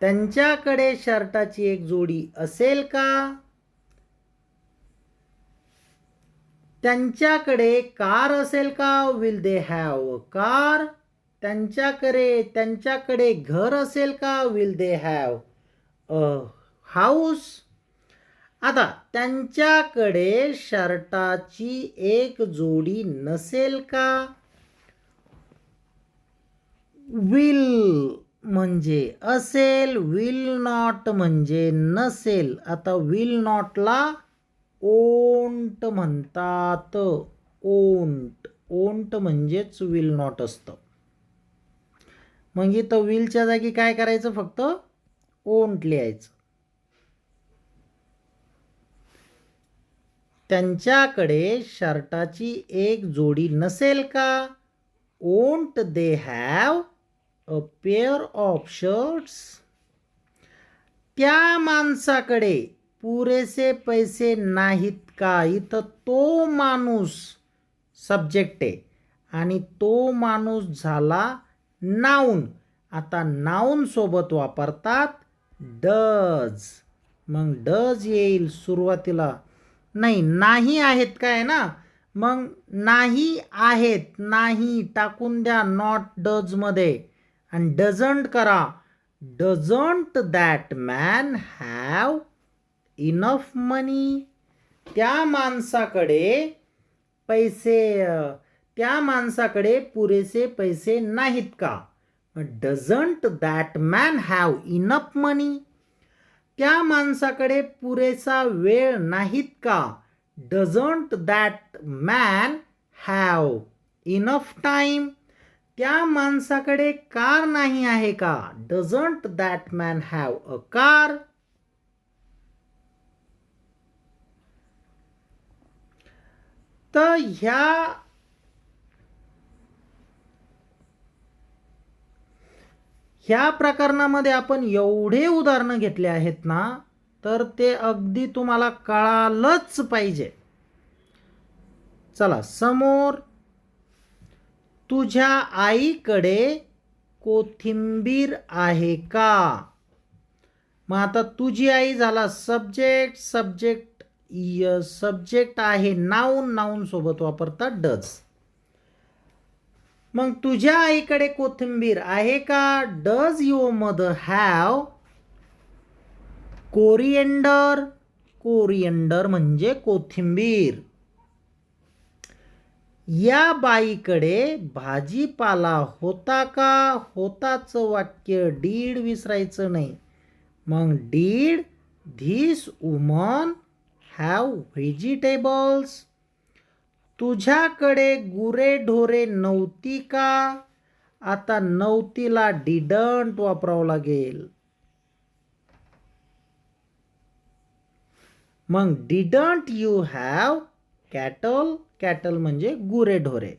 त्यांच्याकडे शर्टाची एक जोडी असेल का? त्यांच्याकडे कार असेल का? Will they have a car? त्यांच्याकडे घर असेल का? Will they have a house? आता त्यांच्याकडे शर्टाची एक जोडी नसेल का? विल म्हणजे असेल, विल नॉट म्हणजे नसेल. आता विल नॉटला ओंट म्हणतात. ओंट, ओंट म्हणजेच विल नॉट असतं. मग इथं विलच्या जागी काय करायचं? फक्त ओंट लिहायचं. त्यांच्याकडे शर्टाची एक जोडी नसेल का? Won't they have a pair of shirts? त्या माणसाकडे पुरेसे पैसे नाहीत का? इथं तो माणूस सब्जेक्ट आहे आणि तो माणूस झाला नाऊन. आता नाऊन सोबत वापरतात डज. मग डज येईल सुरुवातीला. नाही आहेत काय ना? मग नाही आहेत, नाही टाकून द्या नॉट डज मध्ये आणि डझंट करा. Doesn't that man have enough money? त्या माणसाकडे पुरेसे पैसे नाहीत का? Doesn't that man have enough money? त्या माणसाकडे पुरेसा वेळ नाहीत का? Doesn't that man have enough time? त्या माणसाकडे कार नाही आहे का? Doesn't that man have a car? तर ह्या प्रकरणामध्ये आपण एवढे उदाहरणं घेतले आहेत ना, तर ते अगदी तुम्हाला कळालंच पाहिजे. चला समोर, तुझ्या आईकडे कोथिंबीर आहे का? मग आता तुझी आई झाला सब्जेक्ट, सब्जेक्ट आहे नाऊन, नाऊन सोबत वापरतात डज. मग तुझ्या आईकडे कोथिंबीर आहे का? Does your mother have coriander? Coriander म्हणजे कोथिंबीर. या बाईकडे भाजीपाला होता का? होताचं वाक्य डीड विसरायचं नाही. मग did this woman have vegetables? तुझ्याकडे गुरेढोरे नव्हती का? आता नव्हतीला डिडंट वापरावं लागेल. मग didn't you have cattle? Cattle म्हणजे गुरेढोरे.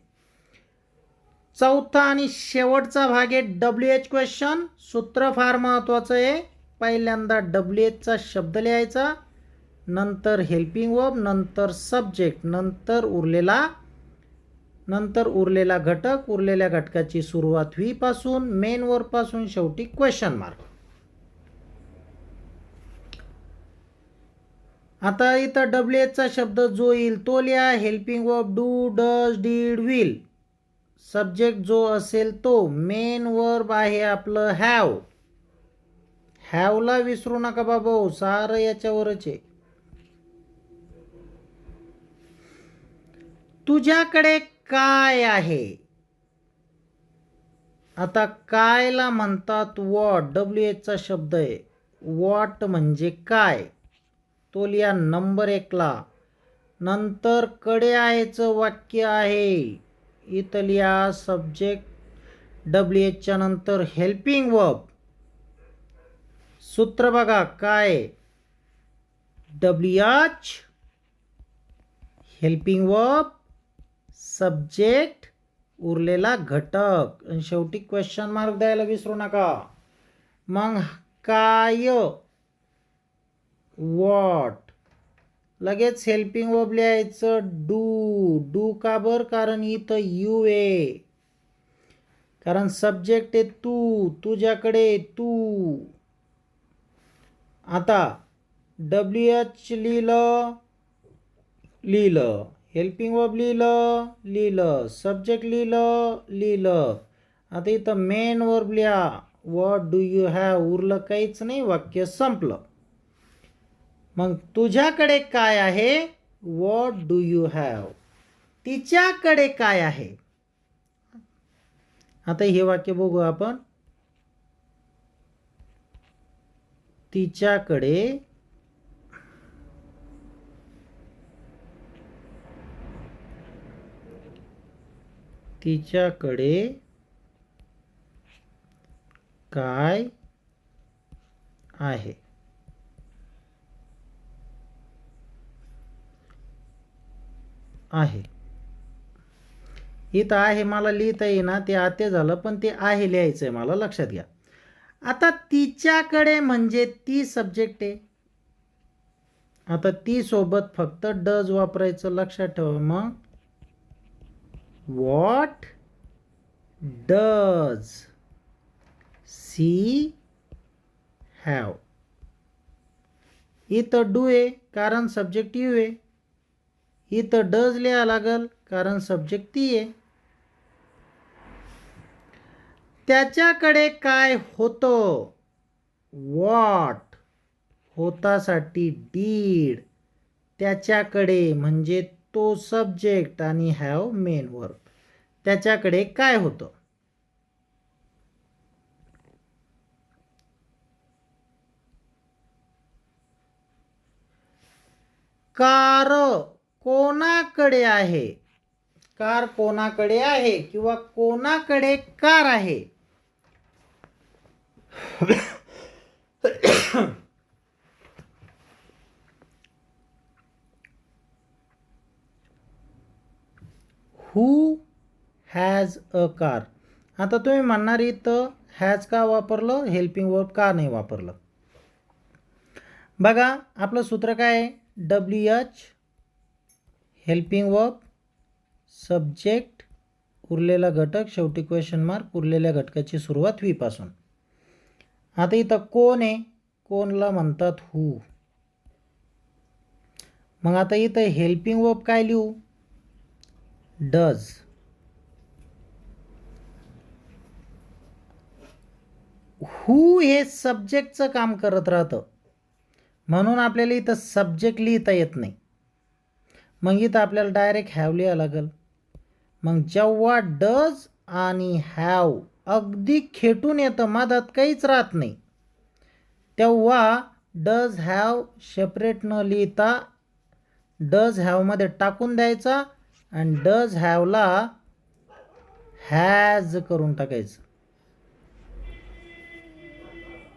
चौथा आणि शेवटचा भाग आहे WH क्वेश्चन. सूत्र फार महत्त्वाचं आहे. पहिल्यांदा WHचा शब्द लिहायचा, नंतर हेल्पिंग वर्ब, नंतर सब्जेक्ट, नंतर उरलेला नंतर उरलेला घटक, उरलेल्या घटकाची सुरुवात व्ही पासून, मेन वर्ब पासून, शेवटी क्वेश्चन मार्क. आता इथं WH शब्द जो येईल तो लिहा. Helping verb do, does, did, will. Subject जो असेल तो. मेन वर्ब आहे आपलं हॅव. हॅवला विसरू नका बाबा, सारं याच्यावरच आहे. तुझ्याकडे काय आहे? आता कायला म्हणतात वॉट. WH शब्द आहे. वॉट म्हणजे काय, तो लिहा नंबर 1 ला. नंतर कडे आहेचं वाक्य आहे, इथं लिहा सब्जेक्ट WH च्या नंतर हेल्पिंग वर्ब. सूत्र बघा काय, WH हेल्पिंग वर्ब सब्जेक्ट उरलेला घटक आणि शेवटी क्वेश्चन मार्क द्यायला विसरू नका. मग काय, वॉट, लगेच हेल्पिंग वर्ब लिहायचं डू. डू का बर, कारण इथं यू आहे, कारण सब्जेक्ट आहे तू, तुझ्याकडे तू. आता WH लिहिलं, हेल्पिंग वर्ब लिहिलं, सब्जेक्ट लिहिलं. आता इथं मेन वर्ब लिहा. What do you have. उरलं काहीच नाही, वाक्य संपलं. मग तुझ्याकडे काय आहे, व्हॉट डू यू हॅव. तिच्याकडे काय आहे. आता हे वाक्य बघू आपण. तिच्याकडे काय आहे. इथं आहे मला लिहिता येईना, ते आते झालं, पण ते आहे लिहायचं आहे मला, लक्षात घ्या. आता तिच्याकडे म्हणजे ती सब्जेक्ट आहे. आता ती सोबत फक्त डज वापरायचं, लक्षात ठेवा. मग व्हॉट डज सी हॅव. इथं डू आहे कारण सब्जेक्ट यू आहे. इथं डज लिहा लागल कारण सब्जेक्ट ती आहे. त्याच्याकडे काय होतं, व्हॉट, होतासाठी डीड. त्याच्याकडे म्हणजे तो सब्जेक्ट आणि हॅव मेन वर्ब. त्याच्याकडे काय होतं. कार कोणाकडे आहे. कार कोणाकडे आहे किंवा कोणाकडे कार आहे. Who has a car. आता तुम्ही म्हणणार इथं हॅज का वापरलं, हेल्पिंग वर्ब का नाही वापरलं. बघा आपलं सूत्र काय आहे, WH हेल्पिंग वर्ब सब्जेक्ट उरलेला घटक, शेवटी क्वेश्चन मार्क, उरलेल्या घटकाची सुरुवात व्ही पासून. आता इथं कोण आहे, कोणला म्हणतात हू. मग आता इथं हेल्पिंग वर्ब काय लिहू, डज. हू हे सब्जेक्टचं काम करत राहतं, म्हणून आपल्याला इथं सब्जेक्ट लिहिता येत नाही. मग इथं आपल्याला डायरेक्ट हॅव लिहावं लागेल. मग जेव्हा डज आणि हॅव अगदी खेटून येतं, मधात काहीच राहत नाही, तेव्हा डज हॅव सेपरेट न लिहिता डज हॅवमध्ये टाकून द्यायचा आणि डज हॅवला हॅज करून टाकायचं.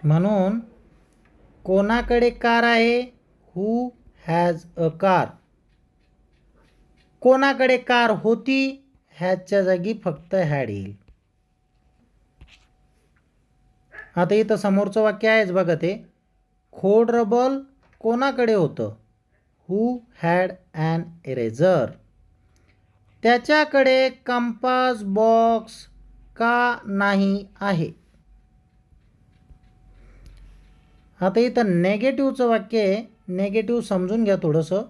म्हणून कोणाकडे कार आहे, हू हॅज अ कार. कोणाकडे कार होती, हॅजच्या जागी फक्त हॅड येईल. आता इथं समोरचं वाक्य आहेच बघा, ते खोडरबर कोणाकडे होतं, हू हॅड ॲन इरेझर. त्याच्याकडे कंपास बॉक्स का नाही आहे? आता इथं नेगेटिव्हचं वाक्य आहे. नेगेटिव्ह समजून घ्या थोडंसं.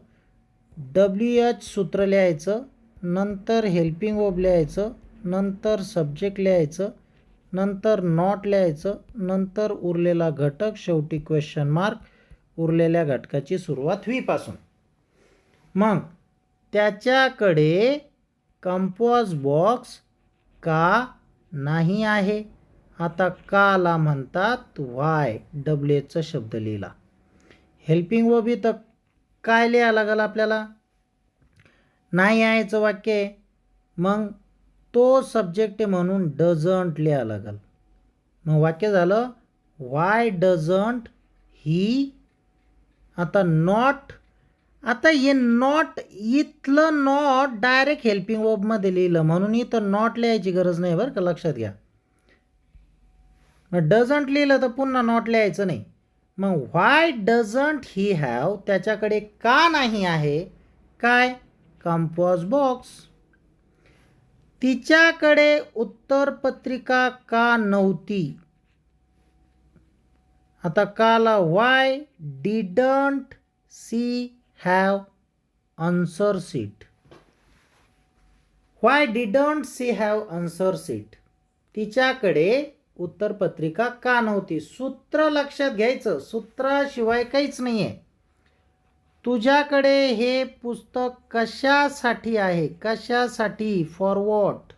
WH सूत्र लिहायचं, नंतर हेल्पिंग वर्ब लिहायचं, नंतर सब्जेक्ट लिहायचं, नंतर नॉट लिहायचं, नंतर उरलेला घटक, शेवटी क्वेश्चन मार्क, उरलेल्या घटकाची सुरुवात व्ही पासून. मग त्याच्याकडे कंपास बॉक्स का नाही आहे? आता काला म्हणतात वाय. WHचा शब्द लिहिला. हेल्पिंग वर्ब इथं काय लिहायला लागेल आपल्याला? नाही आहेचं वाक्य आहे. मग तो सब्जेक्ट म्हणून डझंट लिहायला लागेल. मग वाक्य झालं वाय डझंट ही. आता नॉट. आता हे नॉट, इथलं नॉट डायरेक्ट हेल्पिंग वर्बमध्ये लिहिलं म्हणून इथं नॉट लिहायची गरज नाही बरं का, लक्षात घ्या. मग डझंट लिहिलं तर पुन्हा नॉट लिहायचं नाही. मग व्हाय डझंट ही हॅव, त्याच्याकडे का नाही आहे काय? Compass box. तिच्याकडे उत्तरपत्रिका का नव्हती? आता काला Y didn't she have answer sheet. Y didn't she have answer sheet. तिच्याकडे उत्तरपत्रिका का नव्हती? सूत्र लक्षात घ्यायचं, सूत्राशिवाय काहीच नाही आहे. तुझ्याकडे हे पुस्तक कशासाठी आहे? कशासाठी? For what?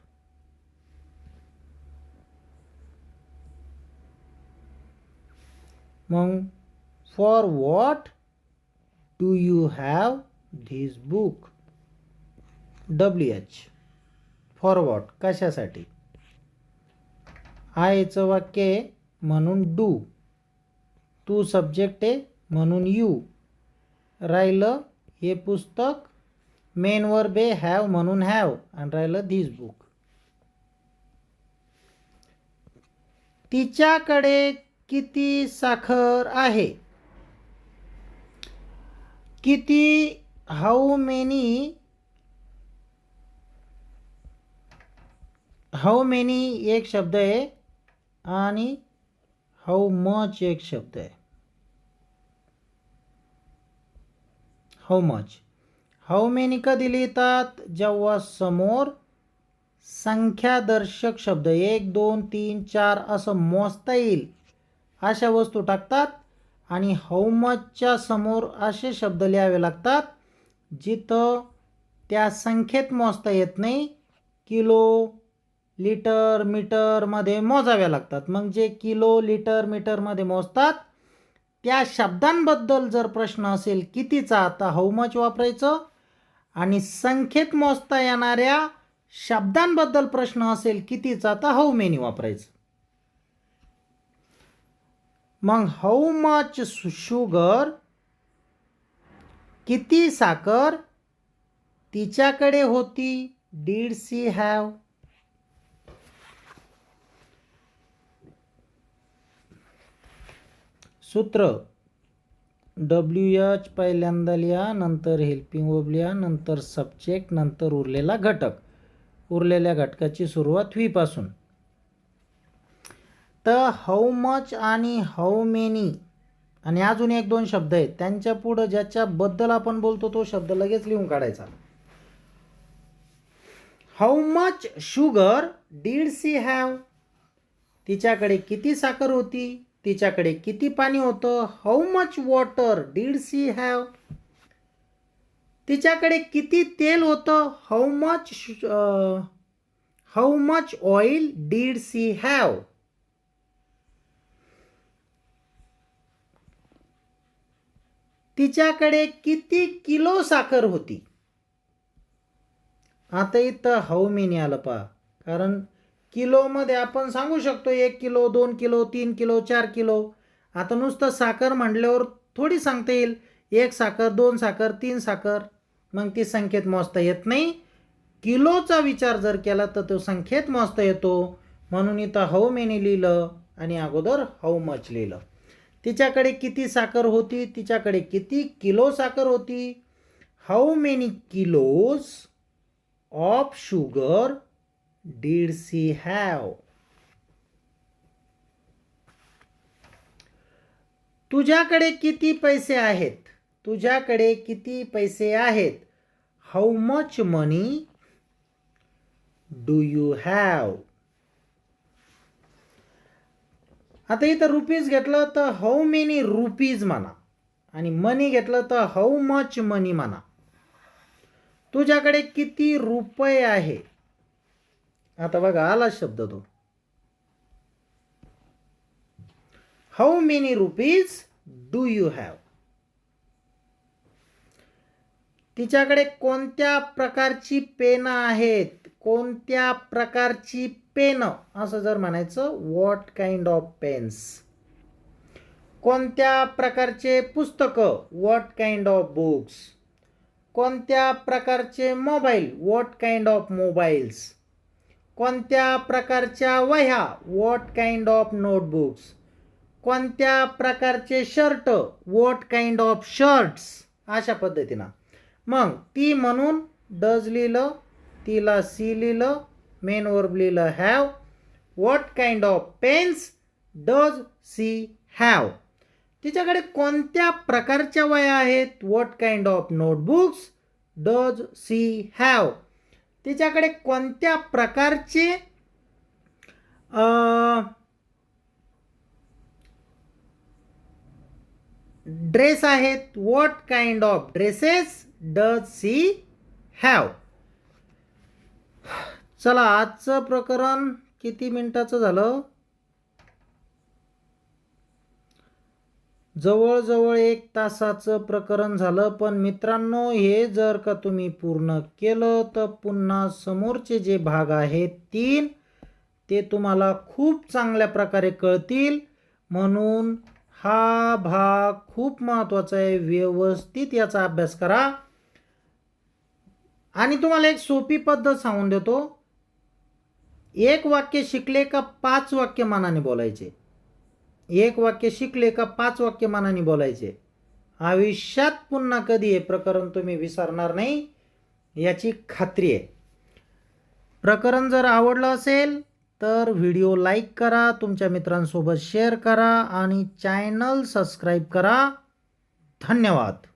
मग for what do you have this book? WH. For what, कशासाठी. आयचं वाक्य आहे म्हणून डू. तू सब्जेक्ट आहे म्हणून यू. राहिलं हे पुस्तक, मेन वर्ब आहे हॅव म्हणून हॅव, आणि राहिलं धिस बुक. तिच्याकडे किती साखर आहे? किती, हाऊ मेनी. हाऊ मेनी एक शब्द आहे आणि हाऊ मच एक शब्द आहे. How much. हाऊ मेनी कधी लिहितात? जेव्हा समोर संख्यादर्शक शब्द 1 2 3 4 असं मोजता येईल अशा वस्तू टाकतात, आणि हाऊ मचच्या समोर असे शब्द लिहावे लागतात जिथं त्या संख्येत मोजता येत नाही, किलो लिटर मीटरमध्ये मोजाव्या लागतात. मग जे किलो लिटर मीटरमध्ये मोजतात त्या शब्दांबद्दल जर प्रश्न असेल कितीचा, आता हाऊ मच वापरायचं, आणि संख्येत मोजता येणाऱ्या शब्दांबद्दल प्रश्न असेल कितीचा, तर हाऊ मेनी वापरायचं. मग हाऊ मच शुगर, किती साखर तिच्याकडे होती? Did she have. सूत्र WH पहिल्यांदा लिहा, नंतर हेल्पिंग वर्ब लिहा, नंतर सब्जेक्ट, नंतर उरलेला घटक. उरलेल्या घटकाची सुरुवात व्ही पासून. तर हाऊ मच आणि हाऊ मेनी आणि अजून 1-2 शब्द आहेत, त्यांच्या पुढं ज्याच्याबद्दल आपण बोलतो तो शब्द लगेच लिहून काढायचा. How much sugar did she have. तिच्याकडे किती साखर होती? तिच्याकडे किती पाणी होतं? How much water did she have. तिच्याकडे किती तेल होतं? How much oil did she have. तिच्याकडे किती किलो साखर होती? आता इथं हाऊ मेनी आलं पहा, कारण किलोमध्ये आपण सांगू शकतो 1 किलो 2 किलो 3 किलो 4 किलो. आता नुसतं साखर म्हटल्यावर थोडी सांगता येईल 1 साखर 2 साखर 3 साखर, मग ती संख्येत मोजता येत नाही. किलोचा विचार जर केला तर तो संख्येत मोजता येतो, म्हणून इथं हाऊ मेनी लिहिलं आणि अगोदर हाऊ मच लिहिलं. तिच्याकडे किती साखर होती? तिच्याकडे किती किलो साखर होती? How many kilos of sugar did she have? तुझ्याकडे किती पैसे आहेत? तुझ्याकडे किती पैसे आहेत? How much money do you have? आता इथं रुपीज घेतलं तर हाऊ मेनी रुपीज म्हणा आणि मनी घेतलं तर हाऊ मच मनी म्हणा. तुझ्याकडे किती रुपये आहे? आता बघा आला शब्द तो. How many rupees do you have? तिच्याकडे कोणत्या प्रकारची पेन आहेत? कोणत्या प्रकारची पेन असं जर म्हणायचं, व्हॉट काइंड ऑफ पेन्स. कोणत्या प्रकारचे पुस्तकं, व्हॉट काइंड ऑफ बुक्स. कोणत्या प्रकारचे mobile, what kind of mobiles. कोणत्या प्रकारच्या वह्या, व्हॉट काइंड ऑफ नोटबुक्स. कोणत्या प्रकारचे shirt, what kind of shirts. अशा पद्धतीनं मग ती म्हणून डज लिहिलं, तिला सी लिहिलं, मेन वर्ब लिहिलं have. What kind of pens does she have? तिच्याकडे कोणत्या प्रकारच्या वह्या आहेत? What kind of notebooks does she have? तिच्याकडे कोणत्या प्रकारचे ड्रेस आहेत? What kind of dresses does she have? चला, आजचं प्रकरण किती मिनिटाचं झालं? जवळजवळ 1 तासाचं प्रकरण झालं. पण मित्रांनो, हे जर का तुम्ही पूर्ण केलं तर पुन्हा समोरचे जे भाग आहेत 3 ते तुम्हाला खूप चांगल्या प्रकारे कळतील. म्हणून हा भाग खूप महत्त्वाचा आहे. व्यवस्थित याचा अभ्यास करा. आणि तुम्हाला एक सोपी पद्धत सांगून देतो. 1 वाक्य शिकले का 5 वाक्य मनाने बोलायचे. 1 वाक्य शिकले का 5 वाक्य मनाने बोलायचे. आयुष्यात पुन्हा कधी हे प्रकरण तुम्ही विसरणार नाही, याची खात्री आहे. प्रकरण जर आवडलं असेल तर व्हिडिओ लाईक करा, तुमच्या मित्रांसोबत शेअर करा आणि चॅनल सबस्क्राईब करा. धन्यवाद.